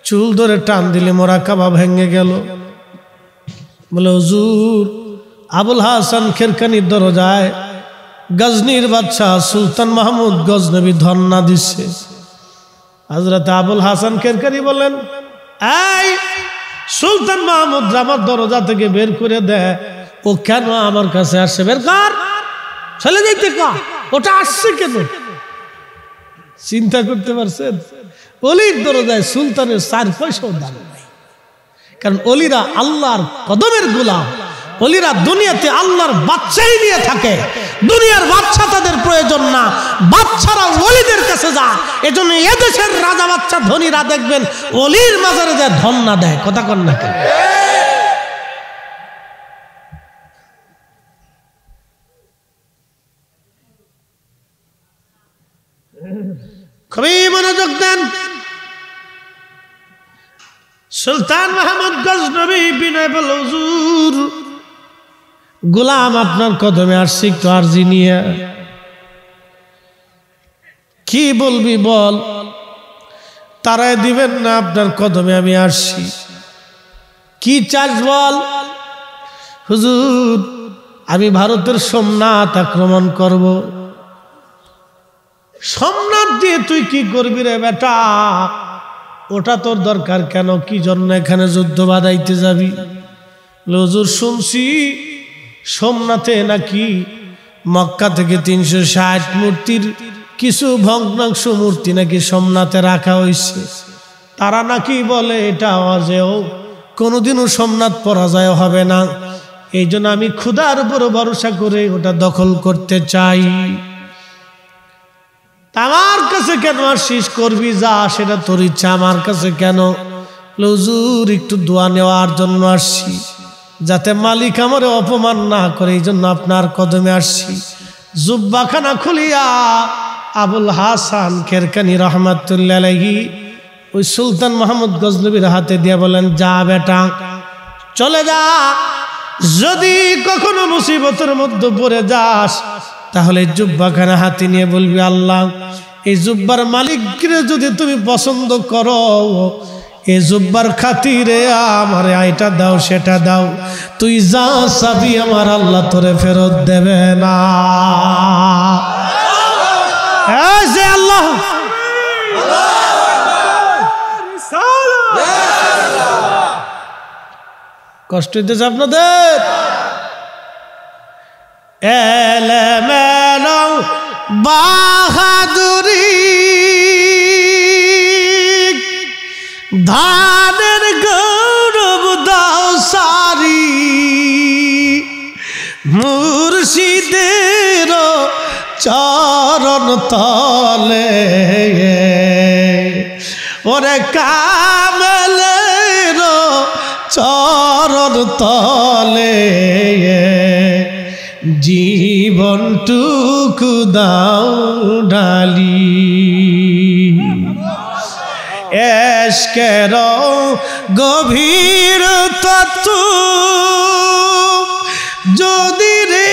চুল ধরে টান দিলে মোরাকাবা ভেঙে গেল? বলে, হুজুর আবুল হাসান খেরকানির দরজায় গজনির বাদশাহ সুলতান মাহমুদ গজনবী ধর্ণা দিচ্ছে। হযরত আবুল হাসান খেরকানি বলেন, এই সুলতান মাহমুদ আমার দরজা থেকে বের করে দেয়, ও কেন আমার কাছে আসছে? বের কর, চলে যাইতে কর, ওটা আসছে কেন? চিন্তা করতে পারছেন? অলির দরজায় সুলতানের 4 পয়সাও দাম নাই। কারণ অলিরা আল্লাহর কদমের গোলাম, অলিরা দুনিয়াতে আল্লাহর বাচ্চাই নিয়ে থাকে। দুনিয়ার বাচ্চা তাদের প্রয়োজন না, বাচ্চারা অলিদের কাছে যায়। এজন্য এদেশের রাজা বাচ্চা ধনীরা দেখবেন অলির মাজারে যায় ধন না দেয়। কথা কন না কেন? খুবই মনোযোগ দেন। সুলতান মাহমুদ গজনবী বিনয় বলল, হুজুর গোলাম আপনার কদমে আসছি, একটু আরজি নিয়ে। কি বলবি বল? তারাই দিবেন না, আপনার কদমে আমি আসছি। কি চাস বল? হুজুর আমি ভারতের সোমনাথ আক্রমণ করব। সোমনাথ দিয়ে তুই কি করবি রে বেটা? ওটা তোর দরকার কেন? কি জন্য এখানে যুদ্ধ বাঁধাইতে যাবি? হুজুর শুনছি সোমনাথে নাকি মক্কা থেকে 360 মূর্তির কিছু ভগ্নাংশ মূর্তি নাকি সোমনাথে রাখা হয়েছে। তারা নাকি বলে এটা আওয়াজেও কোনোদিনও সোমনাথ পরাজয় হবে না। এই জন্য আমি খোদার উপর ভরসা করে ওটা দখল করতে চাই। আমার কাছে কেন আসিস? করবি যা, সেটা তোর ইচ্ছা, আমার কাছে কেন? হুজুর একটু দোয়া নেওয়ার জন্য আসছি, যাতে মালিক আমারে অপমান না করে, এই জন্য আপনার কদমে আসছি। জুব্বাখানা খুলিয়া আবুল হাসান খেরকানি রহমাতুল্লাহ আলাইহি ওই সুলতান মাহমুদ গজনবীর হাতে দিয়ে বলেন, যা বেটা চলে যা, যদি কখনো মুসিবতের মধ্যে পড়ে যাস তাহলে জুব্বাখানা হাতে নিয়ে বলবি, আল্লাহ এই জুব্বার মালিককে যদি তুমি পছন্দ করো, এই জুব্বার খাতিরে আমার আইটা দাও, সেটা দাও, তুই যা চাবি আমার আল্লাহ তোরে ফেরত দেবে না। যে আল্লাহ কষ্ট হইতেছে আপনাদের? এলেমেলো বাহাদুরি ধানের গৌরব দাও সারি মুর্শিদের চরণ তলে ওরে কামেলের চরণ তলে জীবনটুকু দাও ঢালি এশকের গভীর তত্ত্ব যদি রে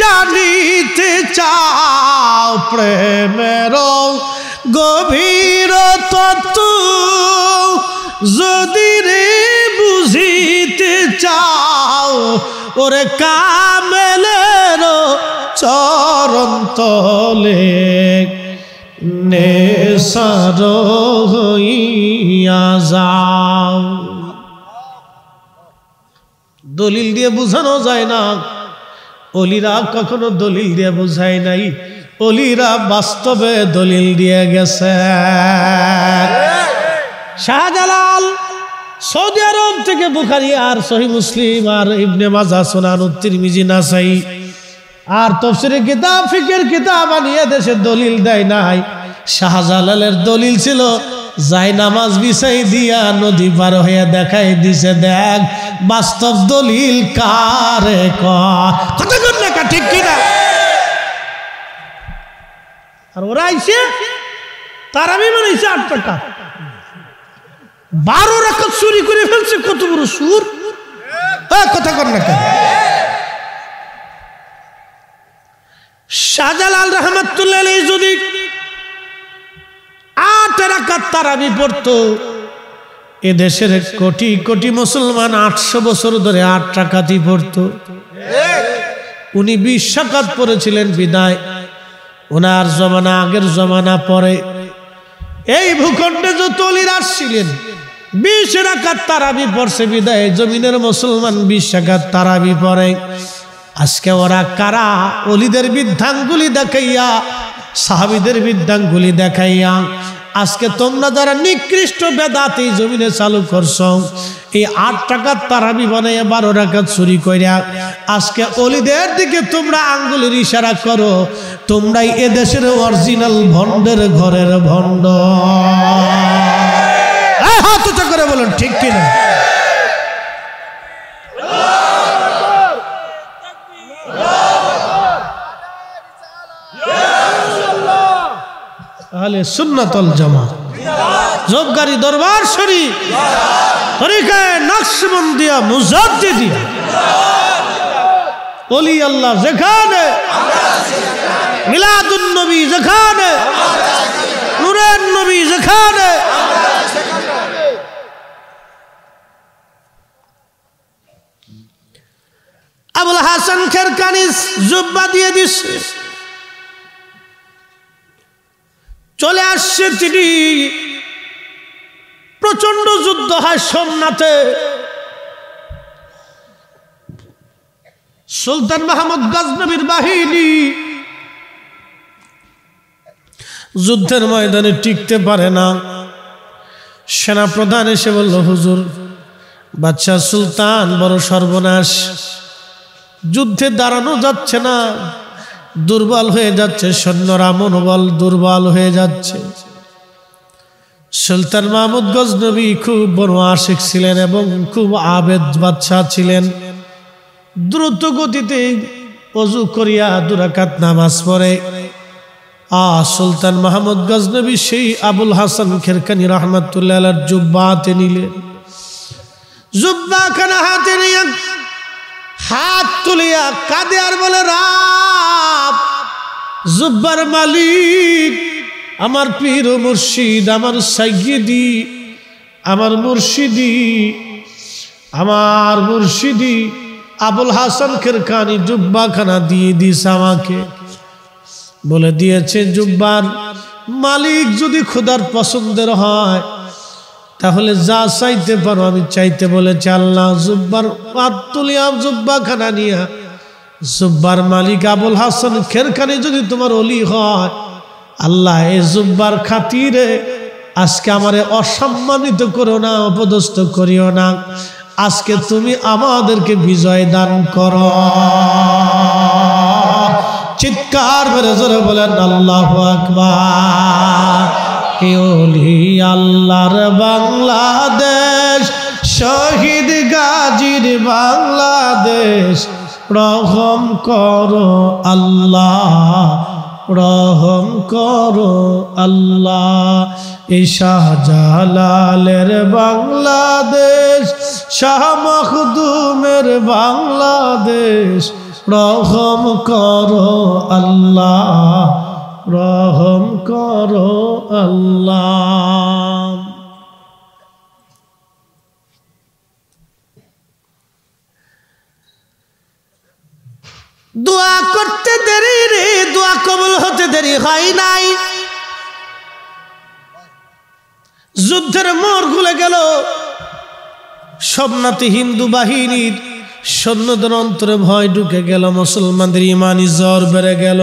জানিতে চাও প্রেমের গভীর তত্ত্ব যদি রে বুঝিতে চাও ওরে কামেলের চরণ তলে নেশার হইয়া যাও। দলিল দিয়ে বোঝানো যায় না, অলিরা কখনো দলিল দিয়ে বোঝায় নাই, অলিরা বাস্তবে দলিল দিয়ে গেছে। শাহজালাল সৌদি আরব থেকে বুখারী আর সহিহ মুসলিম আর ইবনে মাজাহ সুনান তিরমিজি নাসাই আর তাফসীরের কিতাব ফিকহের কিতাব আনিয়ে দেশে দলিল দেয় নাই। শাহজালালের দলিল ছিল যাই নামাজ বিছাই দিয়া নদী পার হয়ে দেখাই দিছে, দেখ বাস্তব দলিল কারে কথা কর না ঠিক কিনা। আর ওরা আইছে তারাবি মানাইছে 8 টাকা, 12 রাকাত চুরি করে ফেলছে, কত বড় সুর। কথা কর না কেন? শাহজালাল রহমাতুল্লাহ আলাইহি যদি 8 রাকাত তারাবি পড়তো, এ দেশের কোটি কোটি মুসলমান 800 বছর ধরে 8 রাকাতই পড়তো। উনি 20 রাকাত পড়েছিলেন বিদায় ওনার জমানা আগের জমানা পরে এই ভূখণ্ডে যত অলিরা আসছিলেন 20 রাকাত তারাবি পড়ছে বিদায় জমিনের মুসলমান 20 রাকাত তারাবি পড়ে। আজকে ওরা কারা? অলিদের বিদ্যাঙ্গুলি দেখাইয়া, সাহাবীদের বিদ্যাঙ্গুলি দেখাইয়া আজকে তোমরা যারা নিকৃষ্ট বেদাতি জমিনে চালু করছো, এই 8 টাকার তারাবি বানাইয়া 12 রাকাত চুরি কইরা আজকে অলিদের দিকে তোমরা আঙ্গুলের ইশারা করো, তোমরাই এ দেশের অরিজিনাল ভণ্ডের ঘরের ভণ্ড। হাত উঁচু করে বলুন ঠিক কিনা? আহলে সুন্নাত ওয়াল জামাত জবগারি দরবার শরীফ তরিকায়ে নকশবন্দিয়া মুজাদ্দিদিয়া ওলি আল্লাহ যেখানে, মিলাদুন নবী যেখানে, নূরের নবী যেখানে, আবুল হাসান খেরকানি জুব্বা দিয়ে দিচ্ছে, চলে আসছে তিনি। প্রচন্ড যুদ্ধ হয় সোমনাথে। সুলতান মাহমুদ গজনবীর বাহিনী যুদ্ধের ময়দানে টিকতে পারে না। সেনা প্রধান এসে বলল, হুজুর বাদশাহ সুলতান বড় সর্বনাশ, যুদ্ধে দাঁড়ানো যাচ্ছে না, দুর্বল হয়ে যাচ্ছে, সৈন্যরা মনোবল দুর্বল হয়ে যাচ্ছে। সুলতান মাহমুদ গজনবী খুব বড় আশিক ছিলেন এবং খুব আবেদ বাদশাহ ছিলেন। দ্রুত গতিতে ওযু করিয়া 2 রাকাত নামাজ পড়ে সুলতান মাহমুদ গজনবী সেই আবুল হাসান খেরকানি রহমাতুল্লাহ আলাইহির জুব্বা হাতে নিলেন। জুব্বা খানা হাতে নিয়ে হাত তুলিয়া কাঁদে আর বলে, রাব জুব্বার মালিক, আমার পীর ও মুর্শিদ, আমার সাইয়্যিদি, আমার মুর্শিদি, আমার মুর্শিদি আবুল হাসান খেরকানি জুব্বাখানা দিয়ে দিস আমাকে। বলে দিয়েছে, জুব্বার মালিক যদি খোদার পছন্দের হয় তাহলে যা চাইতে পারো আমি চাইতে বলেছে আল্লাহ। জুব্বার হাত তুলিয়া জুব্বাখানা নিয়া, জুব্বার মালিক আবুল হাসান খেরকানি যদি তোমার ওলি হয়, আল্লাহ এই জুব্বার খাতিরে আজকে আমারে অসম্মানিত করো না, অপদস্থ করিও না, আজকে তুমি আমাদেরকে বিজয় দান করো। চিৎকার করে জোরে বলেন আল্লাহু আকবার। ওলি আল্লাহর বাংলাদেশ, শহীদ গাজীর বাংলাদেশ, রহম করো আল্লাহ, রহম করো আল্লাহ। এই শাহজালালের বাংলাদেশ, শাহ মখদুমের বাংলাদেশ, রহম করো আল্লাহ, রহম করো আল্লাহ। দোয়া করতে দেরি রে, দোয়া কবুল হতে দেরি হয় নাই। যুদ্ধের মোড় খুলে গেল, সোমনাথে হিন্দু বাহিনীর সৈন্যদের অন্তরে ভয় ঢুকে গেল, মুসলমানদের ইমানি জ্বর বেড়ে গেল।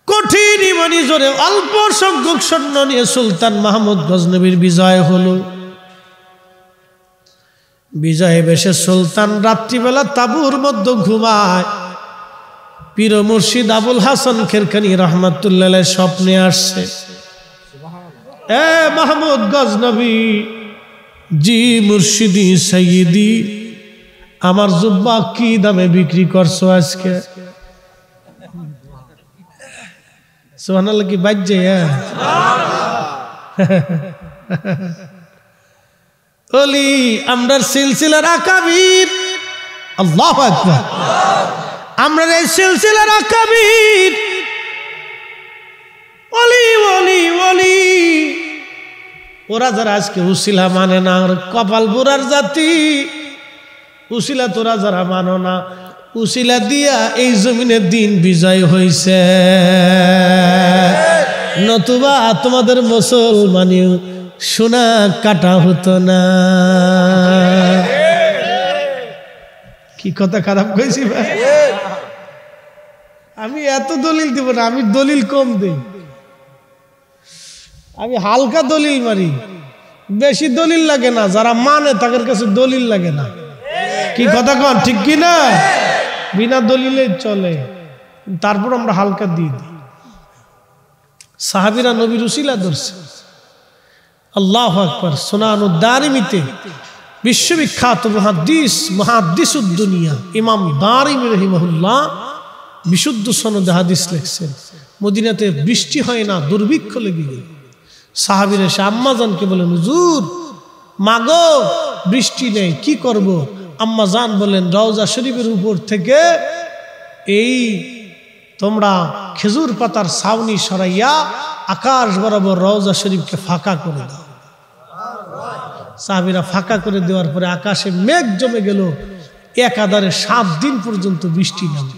কঠিন ইমানি জ্বরে অল্প সংখ্যক সৈন্য নিয়ে সুলতান মাহমুদ গজনবীর বিজয় হলো। বিজয় বেশে সুলতান রাত্রিবেলা তাবুর মধ্যে ঘুমায়। পীর মুর্শিদ আবুল হাসান খেরখানি রহমাতুল্লাহ স্বপ্নে আসছে, এ মাহমুদ গজনবী, জি মুর্শিদি সৈয়দি, আমার জুব্বা কি দামে বিক্রি করছো আজকে? সুবহানাল্লাহ কি বাজছে? ওলি আমরার সিলসিলার আকাবির, আল্লাহু আকবার, আমরা এই সিলসিলার আকাবির ওলি ওলি ওলি, ওরা যারা আজকে উসিলা মানে না, কপাল বুড়ার জাতি। উসিলা তোরা যারা মানো না, উসিলা দিয়া এই জমিনের দিন বিজয় হয়েছে, নতুবা তোমাদের মুসলমানি সোনা কাটা হতো না। কি কথা খারাপ কইছি ভাই? আমি এত দলিল দিব না, আমি দলিল কম দিই, আমি হালকা দলিল মারি, বেশি দলিল লাগে না। যারা মানে তাদের কাছে দলিল লাগে না। কি কথা কন ঠিক কি না? বিনা দলিলে চলে, তারপর আমরা হালকা দিয়ে দিই। সাহাবীরা নবীর উসিলা ধরছে। আল্লাহু আকবার। সুনানুদ দারিমিতে বিশ্ববিখ্যাত মুহাদ্দিসুদ দুনিয়া ইমাম দারিমি রাহিমাহুল্লাহ বিশুদ্ধ সনদে হাদিস লিখছেন, মদিনাতে বৃষ্টি হয় না, দুর্ভিক্ষ লেগে গেল। সাহাবীরা এসে আম্মাজানকে বলেন, হুজুর মাগো বৃষ্টি নেই, কি করব? আম্মাজান বলেন, রওজা শরীফের উপর থেকে এই তোমরা খেজুর পাতার ছাউনি সরাইয়া আকাশ বরাবর রওজা শরীফকে ফাঁকা করে দাও। সাহাবীরা ফাঁকা করে দেওয়ার পরে আকাশে মেঘ জমে গেল, একাধারে 7 দিন পর্যন্ত বৃষ্টি নামে।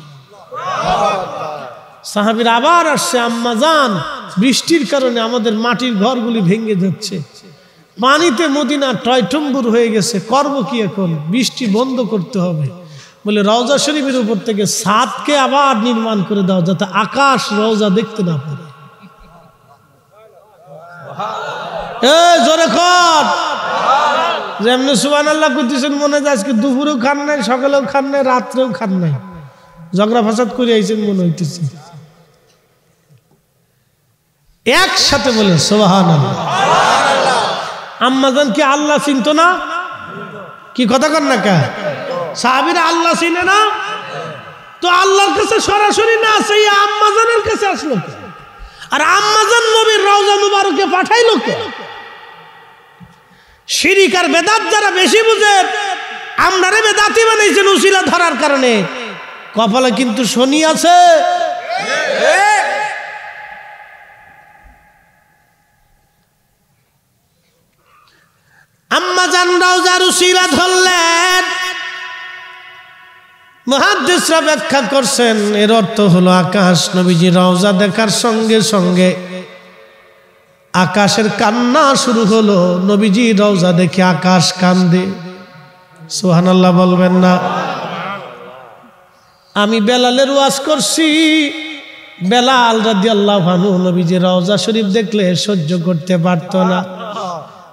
সাহাবীরা আবার আসছে, আম্মাজান বৃষ্টির কারণে আমাদের মাটির ঘরগুলি ভেঙে যাচ্ছে, পানিতে মদিনা টয়টম্বুর হয়ে গেছে, করব কি এখন? বৃষ্টি বন্ধ করতে হবে। বলে রওজা শরীফের উপর থেকে ছাদকে আবার নির্মাণ করে দাও, যাতে আকাশ রওজা দেখতে না পারে। জোরে কর, যেমনি সুবহানাল্লাহ করতেছেন মনে হয় আজকে দুপুরেও খান নাই, সকালেও খান নাই, রাত্রেও খান নাই, ঝগড়া ফাসাদ করে আইছেন মনে হইতেছে। একসাথে বলেন সুবহানাল্লাহ। আম্মাজান কি আল্লাহ চিনতো না? কি কথা কর না কা? সাহাবীরা আল্লাহ চিনে না তো আল্লাহর কাছে সরাসরি না আসে, আম্মাজানের কাছে আসলো। আর আম্মাজান নবীর রওজা মুবারকে পাঠাইলো কে? শিরিক আর বেদাত যারা বেশি বুঝে, আমরারে বেদাতি বানাইছেন উসিলা ধরার কারণে। কপালে কিন্তু শনি আছে। আম্মাজান রওজার উসিলা ধরলেন। মুহাদ্দিসরা ব্যাখ্যা করছেন, এর অর্থ হলো আকাশ নবীজি রওজা দেখার সঙ্গে সঙ্গে আকাশের কান্না শুরু হলো। নবীজি রওজা দেখে আকাশ কান্দে। সুবহানাল্লাহ বলবেন না? আমি বেলালের ওয়াজ করছি, বেলাল রাদিয়াল্লাহু আনহু নবীজি রওজা শরীফ দেখলে সহ্য করতে পারত না।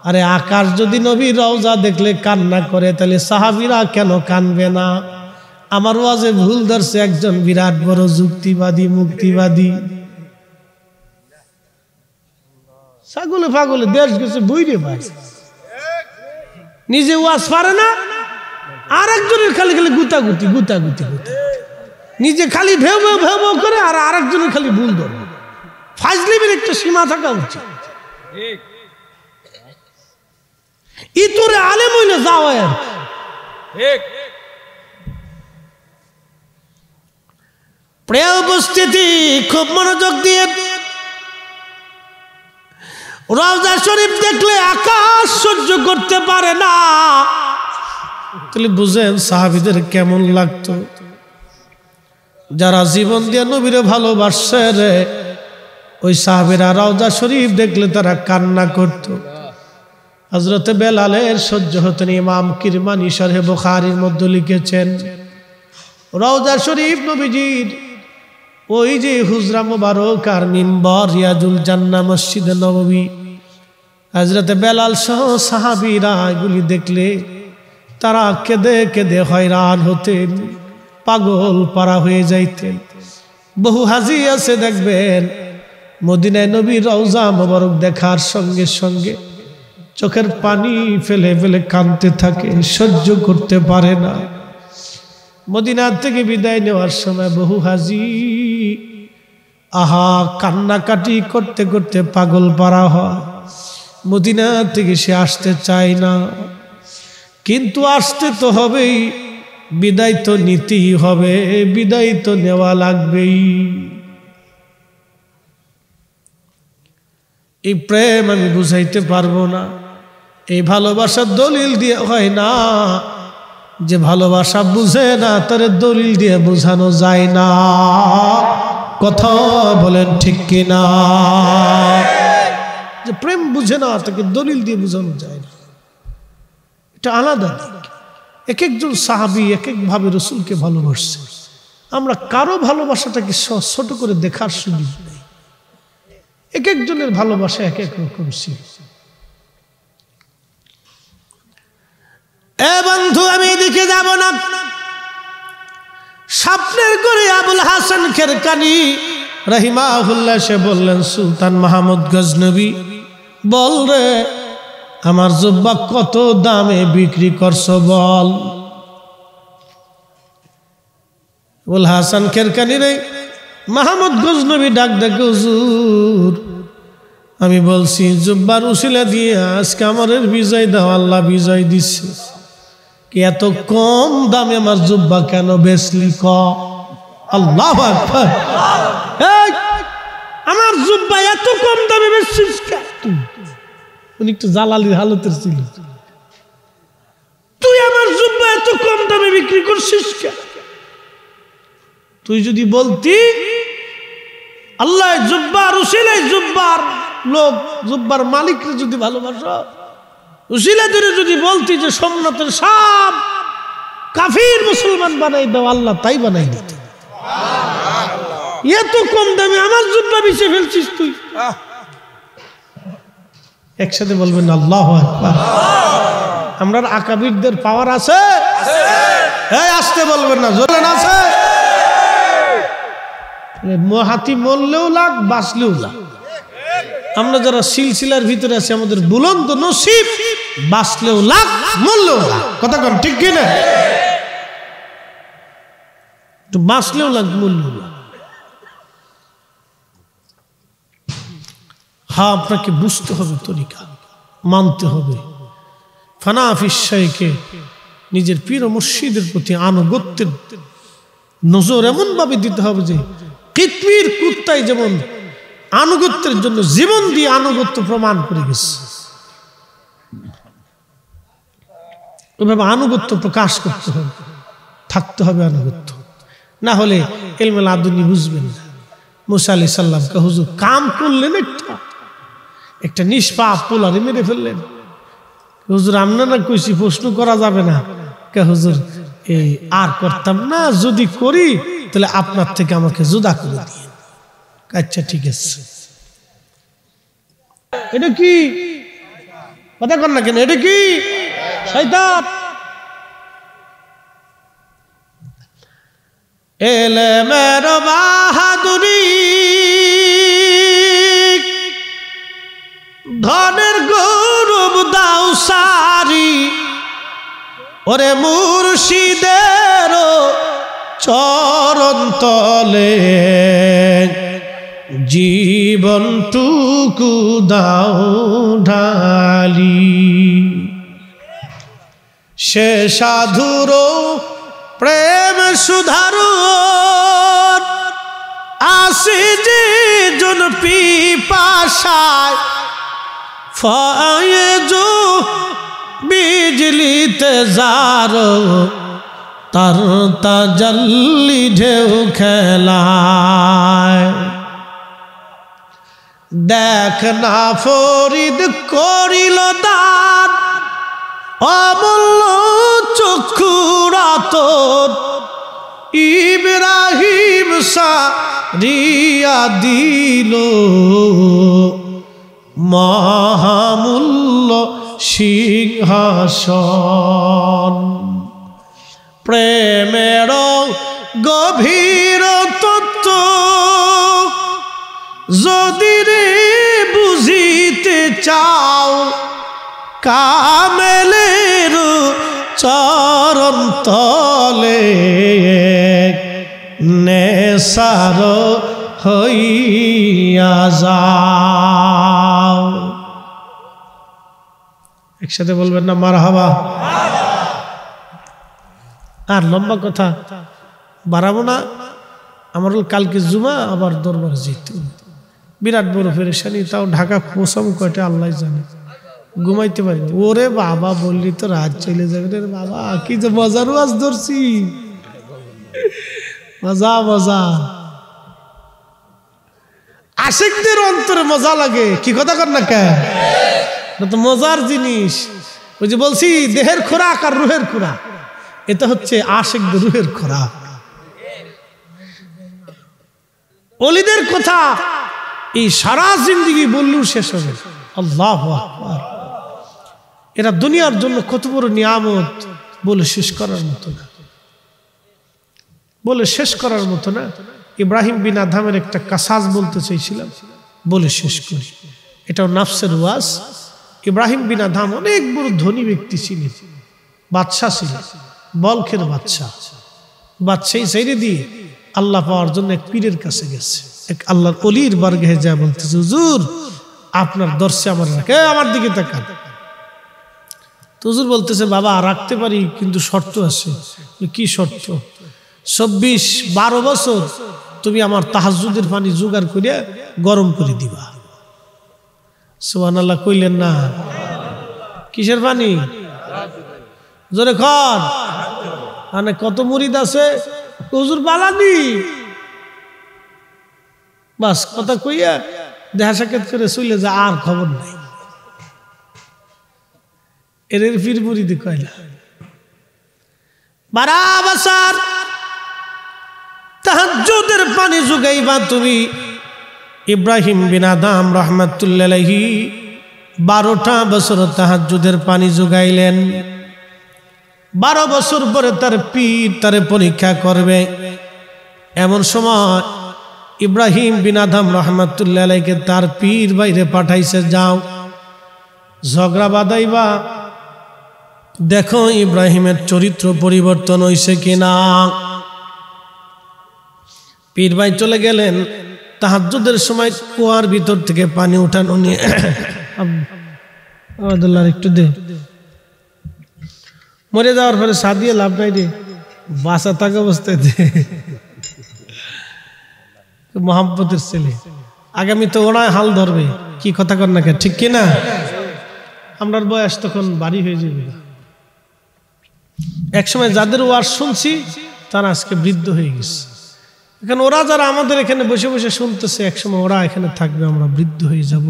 আরে আকাশ যদি নবী রওজা দেখলে কান্না করে, তাহলে সাহাবীরা কেন কানবে না? আমার ওয়াজে ভুল ধরছে একজন বিরাট বড় যুক্তিবাদী মুক্তিবাদী ছাগলে পাগলে দেশ গেছে বইরে ভাই নিজে ওয়াজ পারে না আর একজনের খালি খালি গুতাগুতি গুতাগুতি নিজে খালি ভেউ ভেউ ভেউ ভেউ করে আর আরেকজনের খালি ভুল ধরবে ফাজলিমের একটা সীমা থাকা উচিত ইতরে আলেম হইলে যাও আর প্রিয় উপস্থিতি খুব মনোযোগ দিয়ে রওজা শরীফ দেখলে আকাশ সহ্য করতে পারে না তাহলে বুঝেন সাহাবীদের কেমন লাগতো যারা জীবন দিয়ে নবীরে ভালোবাসে রে ওই সাহাবীরা রওজা শরীফ দেখলে তারা কান্না করত হযরতে বেলালের সহ্য হতো না ইমাম কিরমানি শরহে বুখারীর মধ্যে লিখেছেন রওজা শরীফ নবীজির ওই যে হুজরা মুবারক আর মিম্বর রিয়াজুল জান্নাহ মসজিদে নববী হযরতে বেলাল সহ সাহাবীরা এগুলি দেখলে তারা কেঁদে কেঁদে হয়রান হতেন পাগল পারা হয়ে যাইতেন বহু হাজী আছে দেখবেন মদিনায় নবীর রওজা মুবারক দেখার সঙ্গে সঙ্গে চোখের পানি ফেলে ফেলে কাঁদতে থাকে সহ্য করতে পারে না মদিনা থেকে বিদায় নেওয়ার সময় বহু হাজী আহা কান্নাকাটি করতে করতে পাগল পারা হয় মদিনা থেকে সে আসতে চায় না কিন্তু আসতে তো হবেই বিদায় তো নিতেই হবে বিদায় তো নেওয়া লাগবেই এই প্রেম আমি বুঝাইতে পারবো না এই ভালোবাসার দলিল দিয়ে হয় না যে ভালোবাসা বুঝে না তার দলিল দিয়ে বোঝানো যায় না কথা বলেন ঠিক কিনা যে প্রেম বুঝে না তাকে দলিল দিয়ে বোঝানো যায় না এটা আলাদা দিক এক একজন সাহাবী এক এক ভাবে রাসূলকে ভালোবাসছে আমরা কারো ভালোবাসাটাকে ছোট করে দেখার সুযোগ নেই এক একজনের ভালোবাসা এক এক রকম ছিল এ বন্ধু আমি এদিকে যাব না স্বপ্নের করে আবুল হাসান খেরকানি রাহিমাহুল্লাহ সে বললেন সুলতান মাহমুদ গজনবী বল রে আমার জুব্বা কত দামে বিক্রি করছো বল আবুল হাসান খেরকানি রে মাহমুদ গজনবী ডাক ডাকে হুজুর আমি বলছি জুব্বার উসিলা দিয়ে আজকে আমাদের বিজয় দাও আল্লাহ বিজয় দিচ্ছে কি এত কম দামে আমার জুব্বা কেন বেচলি ক আল্লাহু আকবার আমার জুব্বা এত কম দামে বেচছিস কেন উনি একটু জালালির হালতের ছিল তুই আমার জুব্বা এত কম দামে বিক্রি করছিস কেন তুই যদি বলতি আল্লাহ জুব্বার উসিলাই জুব্বার লোক জুব্বার মালিককে যদি ভালোবাসো উসিলা ধরে যদি বলতি যে সোমনাথের সব কাফির মুসলমান বানাই দাও আল্লাহ তাই বানাই দিত এত কম দামে আমার জুব্বা বেচে ফেলছিস তুই একসাথে বলবেন আল্লাহু আকবার আমরা আকাবিরদের পাওয়ার আছে এই আসতে বলবেন না জোরে না আছে হাতি মরলেও লাগ বাঁচলেও লাগ আমরা যারা সিলসিলার ভিতরে আছি আমাদের বুলন্দ নসিব বাঁচলেও লাগ মরলেও লাগ কথা কন ঠিক কিনা তো বাঁচলেও লাগ মরলেও লাগ হ্যাঁ আপনাকে বুঝতে হবে তরিকা মানতে হবে ফানাফিসাইকে নিজের পীর ও মুর্শিদের প্রতি আনুগত্যের নজর এমন ভাবে দিতে হবে যে পৃথিবীর কুত্তায় যেমন আনুগত্যের জন্য জীবন দিয়ে আনুগত্য প্রমাণ করে গেছে ওইভাবে আনুগত্য প্রকাশ করতে হবে থাকতে হবে আনুগত্য না হলে ইলমে লাদুনি বুঝবেন না মুসা আলাইহিস সালামকে হুজুর কাম করলেন একটা নিষ্পাপ পোলারে মেরে ফেললেন হুজুর আপনারা কইছি প্রশ্ন করা যাবে না কে হুজুর এই আর করতাম না যদি করি তাহলে আপনার থেকে আমাকে জুদা করে দিয়ে আচ্ছা ঠিক আছে এটা কি কথা কর না কেন এটা কি শয়তান এলেমের বাহাদুরি ধনের গৌরব দাও সারি ওরে মুর্শিদের চরণ তলে জীবনটুকু দাও ঢালি সে সাধুর প্রেম সুধারু আসে যে জন পিপাসায় ফয়েজো বিজলিতে জারো তার তাজাল্লি ঢেউ খেলায় দেখ না ফরিদ করিল দান অমূল্য চক্ষুরাতর ইব্রাহিম সারিয়া দিল মহামূল্য সিংহাসন প্রেমের গভীর তত্ত্ব যদি রে বুঝিতে চাও কামেলের চরণ তলে নেশার হইয়া যাও। একসাথে বলবেন না মারহাবা। আর লম্বা কথা বাড়াবো না, আমার কালকে জুমা আবার দরবারে যেতে বিরাট বড় পেরেশানি, তাও ঢাকা পৌঁছাম কয়টা আল্লাহ জানে, ঘুমাইতে পারি। ওরে বাবা বললি তো রাত চলে যাবে রে বাবা, কি যে মজার ওয়াজ ধরছি, মজা মজা। আশিকদের অন্তরে মজা লাগে, কি কথা কর না কে, তো মজার জিনিস। ওই যে বলছি দেহের খোরাক আর রুহের খোরাক, এটা হচ্ছে আশিকদের রুহের খোরাক। ওলিদের কথা এই সারা জিন্দেগি বললেও শেষ হবে। আল্লাহু আকবার। এরা দুনিয়ার জন্য কত বড় নিয়ামত, বলে শেষ করার মতো না, বলে শেষ করার মতো না। ইব্রাহিম বিন আদহামের একটা কাসাজ বলতে চাইছিলাম, বলে শেষ করি। এটাও নাফসের ওয়াজ। ইব্রাহিম বিন আদহাম অনেক বড় ধনী ব্যক্তি ছিলেন, বাদশাহ ছিলেন, বলখের বাদশাহ। বাদশাহী ছেড়ে দিয়ে আল্লাহ পাওয়ার জন্য এক পীরের কাছে গেছে, এক আল্লাহর অলির বারগাহে যা বলতেছে, হুজুর আপনার দর্শে আমার রাখে, আমার দিকে তাকান। তো হুজুর বলতেছে, বাবা রাখতে পারি কিন্তু শর্ত আছে। কি শর্ত? 12 বছর তুমি আমার তাহাজ্জুদের পানি জোগাড় করে গরম করে দিবা। সুবহানাল্লাহ কইলেন না? কিসের পানি? জোরে কর। মানে কত মুরিদ আছে, হুজুর বালানি, বাস কথা কইয়া দেখা সাক্ষাৎ করে চলে যা, আর খবর নাই। এর ফির মুরিদি কয়লা 12 বছর তাহাজ্জুদের পানি জুগাইবা তুমি। ইব্রাহিম বিন আদহাম রাহমাতুল্লাহ আলাইহি 12টা বছর তাহাজ্জুদের পানি জুগাইলেন। 12 বছর পরে তার পীর তারে পরীক্ষা করবে। এমন সময় ইব্রাহিম বিন আদহাম রাহমাতুল্লাহ আলাইহিকে তার পীর বাইরে পাঠাইছে, যাও ঝগড়া বাঁধাইবা, দেখো ইব্রাহিমের চরিত্র পরিবর্তন হইছে কিনা। পীর ভাই চলে গেলেন। তাহাজ্জুদের সময় কুয়ার ভিতর থেকে পানি উঠানো নিয়ে, আব্দুল্লাহ একটু দে, মরে যাওয়ার পরে সাদিয়ে লাভ নাই রে, বাসা থাকা অবস্থায় দে, মোহাম্মতের ছেলে, আগামী তো ওরাই হাল ধরবে। কি কথা কর না, ঠিক কিনা? আমরার বয়স তখন বাড়ি হয়ে যাবে। একসময় যাদের ওয়াজ শুনছি তারা আজকে বৃদ্ধ হয়ে গেছে। এখানে ওরা যারা আমাদের এখানে বসে বসে শুনতেছে, একসময় ওরা এখানে থাকবে, আমরা বৃদ্ধ হয়ে যাব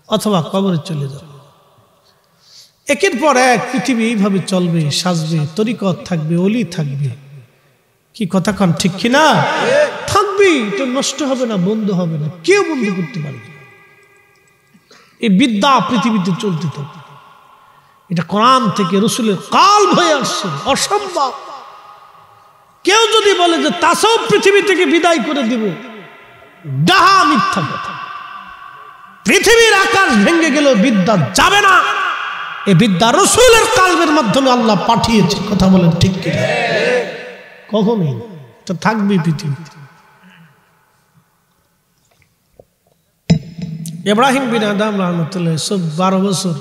অথবা কবরে চলে যাব। একের পর এক পৃথিবী এইভাবে চলবে, সাজবে, তরিকত থাকবে, অলি থাকবে। কি কথা কন, ঠিক কিনা? থাকবি, এটা নষ্ট হবে না, বন্ধ হবে না, কেউ বন্ধ করতে পারবে না। এই বিদ্যা পৃথিবীতে চলতে থাকবে। এটা কোরআন থেকে রাসূলের কাল হয়ে আসছে, অসম্ভব। কেউ যদি বলে যে তাসাউফ পৃথিবী থেকে বিদায় করে দিব, ডাহা মিথ্যা কথা। পৃথিবীর আকাশ ভেঙে গেল বিদ্যা যাবে না। এই বিদ্যা রাসূলের কালবের মাধ্যমে আল্লাহ পাঠিয়েছে। কথা বলেন ঠিক কি? কখনই তো থাকবে পৃথিবীতে। ইব্রাহিম বিন আদম রাহমাতুল্লাহ 12 বছর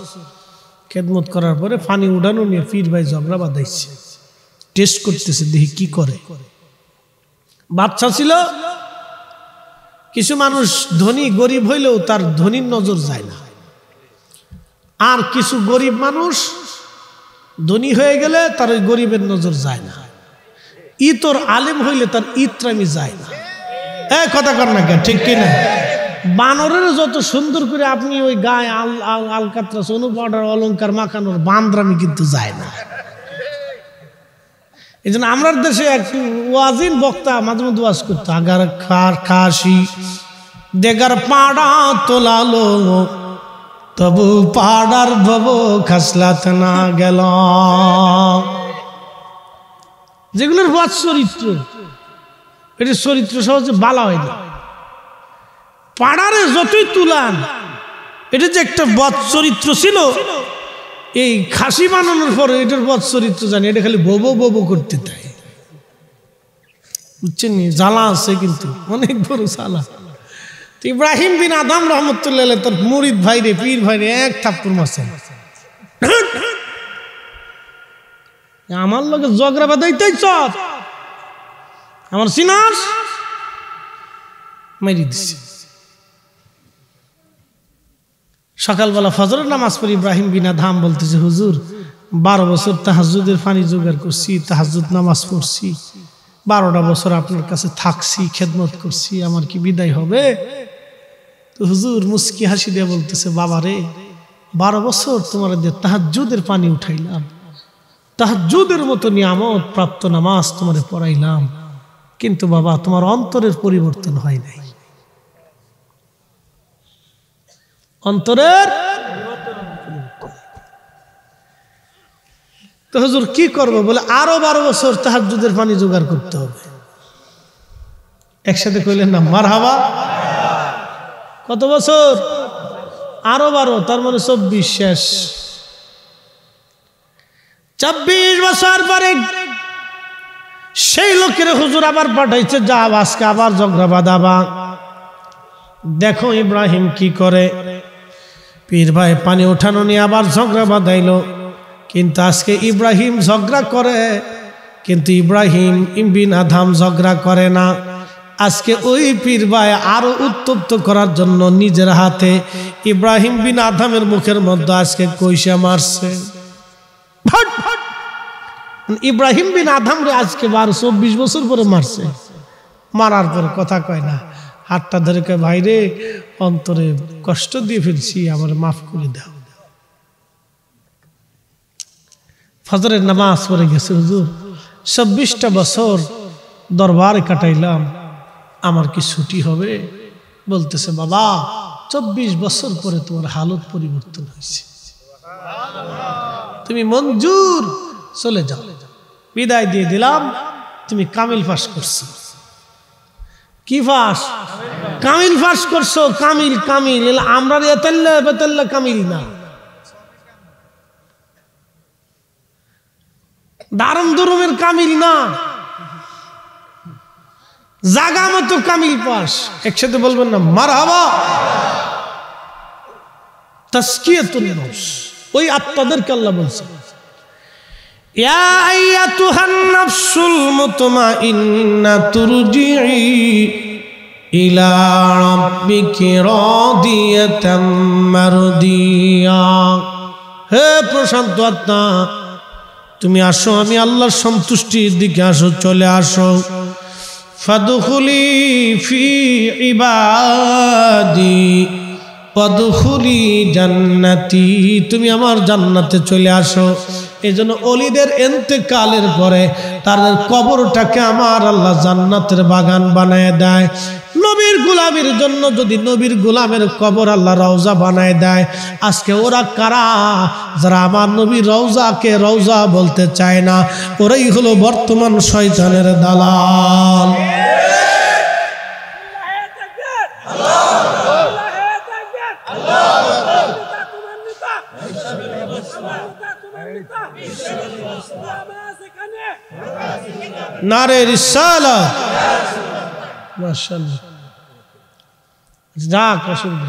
খেদমত করার পরে পানি উঠানো নিয়ে পীর ভাই ঝগড়া বাঁধাইছে, টেস্ট করতেছে দেখি কি করে। বাচ্চা ছিল। কিছু মানুষ ধনী গরিব হইলেও তার ধনীর নজর যায় না, আর কিছু গরিব মানুষ ধনী হয়ে গেলে তার ওই গরিবের নজর যায় না। তোর আলেম হইলে তার ইত্রামি যায় না। কথা কর না কেন, ঠিক কিনা? বানরের যত সুন্দর করে আপনি ওই গায়ে আলকাতরা সোনু পাউডার অলঙ্কার মাখানোর বান্দ্রামি কিন্তু যায় না। এই জন্য আমরা দেশে এক ওয়াজিন বক্তা মাঝে মধ্যে ওয়াজ করতো, আগার খাসি দেগার পাড়া তোলালো তবু পাড়ার ভব খাসলাত না গেল। যেগুলোর ওয়াজ চরিত্র, এটা চরিত্র সহজে বালা হয় না। পাড়ারে যতই তুলান, এটা যে একটা বদ চরিত্র ছিল, এই খাসি বানানোর পরে এটার বদ চরিত্র জানি, এটা খালি ববো ববো করতে তাই, বুঝছেন? জ্বালা আছে কিন্তু অনেক বড় জ্বালা। ইব্রাহিম বিন আদম রহমতুল্লাহ তার মুরিদ ভাইরে পীর ভাইরে এক থাপ্পড় মারছেন। আমার লগে ঝগড়া বাঁধাইতেই চপ আমার সিনাস মেরি দিচ্ছে। সকালবেলা ফজরের নামাজ পড়ে ইব্রাহিম বিন আদম বলতেছে, হুজুর 12 বছর তাহাজ্জুদের পানি জোগাড় করছি, তাহাজ্জুদ নামাজ পড়ছি, 12টা বছর আপনার কাছে থাকছি, খেদমত করছি, আমার কি বিদায় হবে? তো হুজুর মুস্কি হাসি দিয়ে বলতেছে, বাবা রে 12 বছর তোমার দিয়ে তাহাজ্জুদের পানি উঠাইলাম, তাহাজ্জুদের মতো নিয়ামত প্রাপ্ত নামাজ তোমারে পড়াইলাম, কিন্তু বাবা তোমার অন্তরের পরিবর্তন হয় নাই। অন্তরের তো হুজুর কি করবো? বলে আরো 12 বছর তাহাজ্জুদের পানি জোগাড় করতে হবে। একসাথে কইলেন না মারহাবা? কত বছর? আরো 12, তার মানে 24 শেষ। 24 বছর পরে সেই লোকের হুজুর আবার পাঠাইছে, যা আজকে আবার ঝগড়া বাঁধাবা। দেখো ইব্রাহিম কি করে। পীর ভাই পানি উঠানো নিয়ে আবার ঝগড়া বাঁধাইলো, কিন্তু আজকে ইব্রাহিম ঝগড়া করে, কিন্তু ইব্রাহিম বিন আদম ঝগড়া করে না। আজকে ওই পীর ভাই আরো উত্তপ্ত করার জন্য নিজের হাতে ইব্রাহিম বিন আদমের মুখের মধ্যে আজকে কইসা মারছে। ইব্রাহিম বিন আদম রে আজকে 24 বছর পরে মারছে। মারার পর কথা কয় না, হাতটা ধরে কয়, ভাই রে অন্তরে কষ্ট দিয়ে ফেলছি, আমার মাফ করে দাও। ফজরের নামাজ পড়ে গেছে, হুজুর 26টা বছর দরবারে কাটাইলাম, আমার কি ছুটি হবে? বলতেছে, বাবা 24 বছর পরে তোমার হালত পরিবর্তন হয়েছে, তুমি মঞ্জুর, চলে যাও, বিদায় দিয়ে দিলাম। তুমি কামিল পাস করছো। কি পাস? কামিল পাস করছো। কামিল কামিল আমরা এতাল্লা বেতাল্লা কামিল না, দারুম দুরুমের কামিল না, জাগা মতো কামিল পাস। একসাথে বলবেন না মারহাবা? তাসকিয়াতুন নফস, ওই আত্মাদেরকে আল্লাহ বলছে, ইয়া আইয়াতুহান নাফসুল মুতমাইন্না তুরজিই ইলা রাব্বিকি রাদিয়াতাম মারদিয়া। হে প্রশান্ত আত্মা, তুমি আসো, আমি আল্লাহর সন্তুষ্টির দিকে আসো, চলে আসো। ফাদখুলি ফি ইবাদি ওয়াদখুলি জান্নাতি, তুমি আমার জান্নাতে চলে আসো। এই জন্য ওলিদের ইন্তেকালের পরে তাদের কবরটাকে আমার আল্লাহ জান্নাতের বাগান বানায় দেয়। নবীর নবীর গোলামের জন্য যদি নবীর গোলামের কবর আল্লাহ রওজা বানায় দেয়, আজকে ওরা কারা? যারা আমার নবীর রওজাকে রওজা বলতে চায় না, ওরাই হলো বর্তমান শয়তানের দালাল। নারে রিসালাত, মাশাআল্লাহ। যাক, অসুবিধা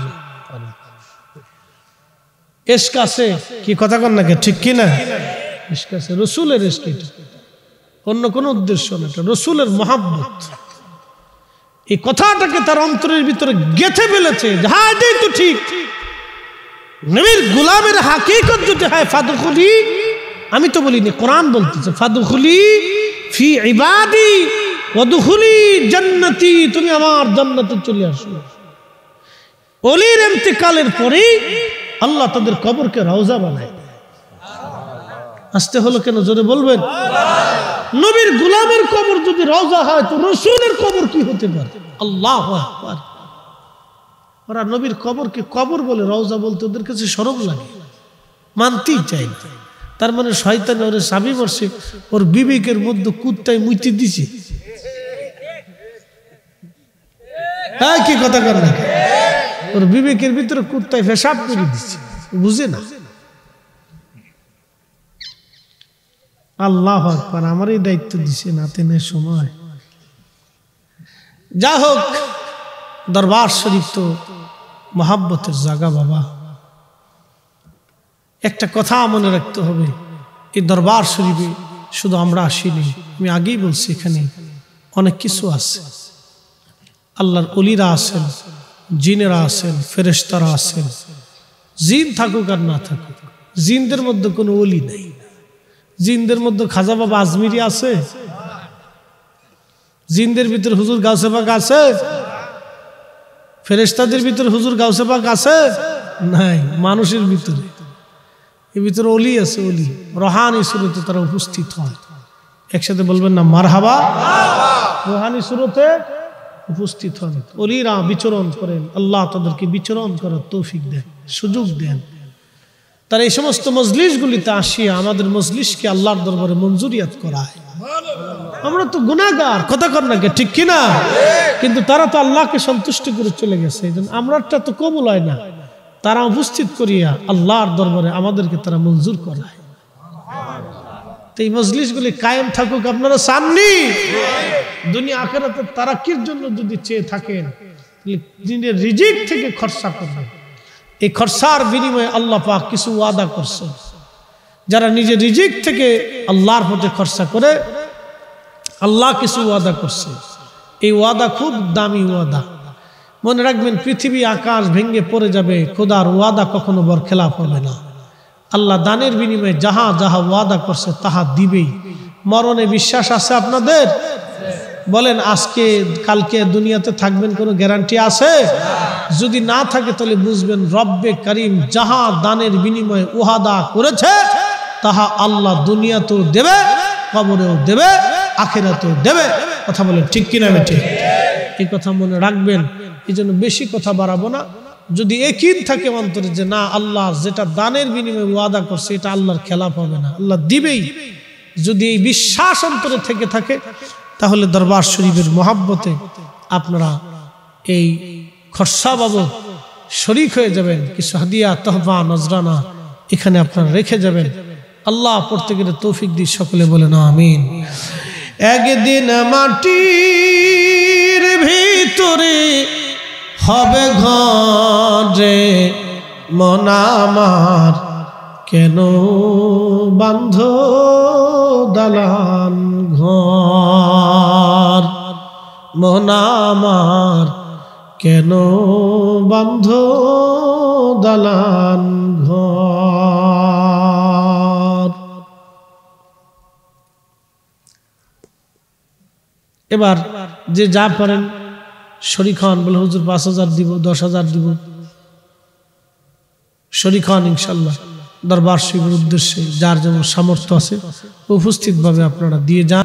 নেই। ইশক আছে কি, কথা কন নাকি, ঠিক কি না? ইশক আছে, রসুলের ইশক, অন্য কোনো উদ্দেশ্য না, এটা রসুলের মহাব্বত। এই কথাটাকে তার অন্তরের ভিতরে গেঁথে ফেলেছে যে হ্যাঁ এটাই তো ঠিক। নবীর গোলামের হাকিকত যদি হয় ফাদখুলি, আমি তো বলিনি, কোরআন বলতেছে ফাদখুলি ফি ইবাদি ওয়াদখুলি জান্নাতি, তুমি আমার জান্নাতে চলে আসো। ওলির ইন্তেকালের পরে আল্লাহ তাদের কবরকে রওজা বানায়। আসতে হলো কেন, জোরে বলবেন? নবীর গোলামের কবর যদি রওজা হয় তো রাসূলের কবর কি হতে পারে? আল্লাহু আকবার। ওরা নবীর কবরকে কবর বলে, রওজা বলতে ওদের কাছে শরম লাগে, মানতেই চাই না। তার মানে শয়তান ওরে সাবি মারছে, ওর বিবেকের মধ্যে কুত্তায় মুইতে দিছে। হ্যাঁ, কি কথা কর না, ওর বিবেকের ভিতরে কুত্তায় পেশাব করে দিচ্ছে, বুঝে না। আল্লাহু আকবার, আমার এই দায়িত্ব দিছে নাতেনের সময়। যা হোক, দরবার শরীফ তো মহাব্বতের জায়গা বাবা। একটা কথা মনে রাখতে হবে, এই দরবার শরীফে শুধু আমরা আসিনি, আমি আগেই বলছি, এখানে অনেক কিছু আছে। আল্লাহর ওলিরা আছেন, জিনেরা আছেন, ফেরেশতারা আছেন। জিন থাকুক আর না থাকুক, জিনদের মধ্যে কোনো ওলি নেই। জিনদের মধ্যে খাজা বাবা আজমিরি আছে? জিনদের ভিতরে হুজুর গাউসে পাক আছে? ফেরেশতাদের ভিতরে হুজুর গাউসে পাক আছে? নাই। মানুষের ভিতরে, এর ভিতরে ওলি আছে, ওলি রোহানি সুরতে তারা উপস্থিত হয়। একসাথে বলবেন না মারহাবা? রোহানি সুরতে উপস্থিত হন, ওলিরা বিচরণ করেন। আল্লাহ তাদেরকে বিচরণ করার তৌফিক দেন, সুযোগ দেন। তারা এই সমস্ত মজলিসগুলিতে আসিয়া আমাদের মজলিসকে আল্লাহর দরবারে মঞ্জুরিয়াত করায়। আমরা তো গুনাহগার, কথা কর না, ঠিক কিনা? কিন্তু তারা তো আল্লাহকে সন্তুষ্ট করে চলে গেছে, আমরাটা তো কবুল হয় না। তারা উপস্থিত করিয়া আল্লাহর দরবারে আমাদেরকে তারা মঞ্জুর করায়। তো এই মজলিসগুলি কায়েম থাকুক আপনারা চাননি? দুনিয়া আখিরাতে তারাক্কির জন্য যদি চেয়ে থাকেন, তাহলে রিজিক থেকে খরচা করবেন। এই খরচার বিনিময়ে আল্লাহ পাক কিছু ওয়াদা করছেন। যারা নিজের রিজিক থেকে আল্লাহর পথে খরচা করে, আল্লাহ কিছু ওয়াদা করছে। এই ওয়াদা খুব দামি ওয়াদা। মনে রাখবেন, পৃথিবী আকাশ ভেঙে পড়ে যাবে, খোদার ওয়াদা কখনো বরখেলাপ হবে না। আল্লাহ দানের বিনিময়ে যাহা যাহা ওয়াদা করছে তাহা দিবেই। মরণে বিশ্বাস আছে আপনাদের? বলেন, আজকে কালকে দুনিয়াতে থাকবেন, কোনো গ্যারান্টি আছে? যদি না থাকে তাহলে বুঝবেন রব্বে করিম যাহা দানের বিনিময়ে ওয়াদা করেছে তাহা আল্লাহ দুনিয়াতেও দেবে, কবরেও দেবে, আখিরাতেও দেবে। কথা বলেন ঠিক কিনা? ঠিক। এই কথা মনে রাখবেন। এই জন্য বেশি কথা বাড়াবো না। যদি ইয়াকিন থাকে অন্তরে যে না, আল্লাহ যেটা দানের বিনিময়ে ওয়াদা করছে এটা আল্লাহর খেলাফ হবে না, আল্লাহ দিবেই, যদি এই বিশ্বাস অন্তরে থেকে থাকে, তাহলে দরবার শরীফের মহাব্বতে আপনারা এই খরচা বাবদ শরীক হয়ে যাবেন। কিছু হাদিয়া, তহফা, নজরানা এখানে আপনারা রেখে যাবেন। আল্লাহ পড়তে গেলে তৌফিক দিই, সকলে বলেন আমিন। একদিন মাটির ভিতরে হবে ঘরে মন আমার, কেন বান্ধ দালান ঘর? মন আমার কেন বান্ধ দালান ঘর? এবার যে যা পারেন শরীক হন। বলে হুজুর ৫,০০০ দিব, ১০,০০০ দিব, শরীক হন ইনশাল্লাহ। দরবার শরীফের উদ্দেশ্যে যার যেমন সামর্থ্য আছে উপস্থিতভাবে আপনারা দিয়ে যান।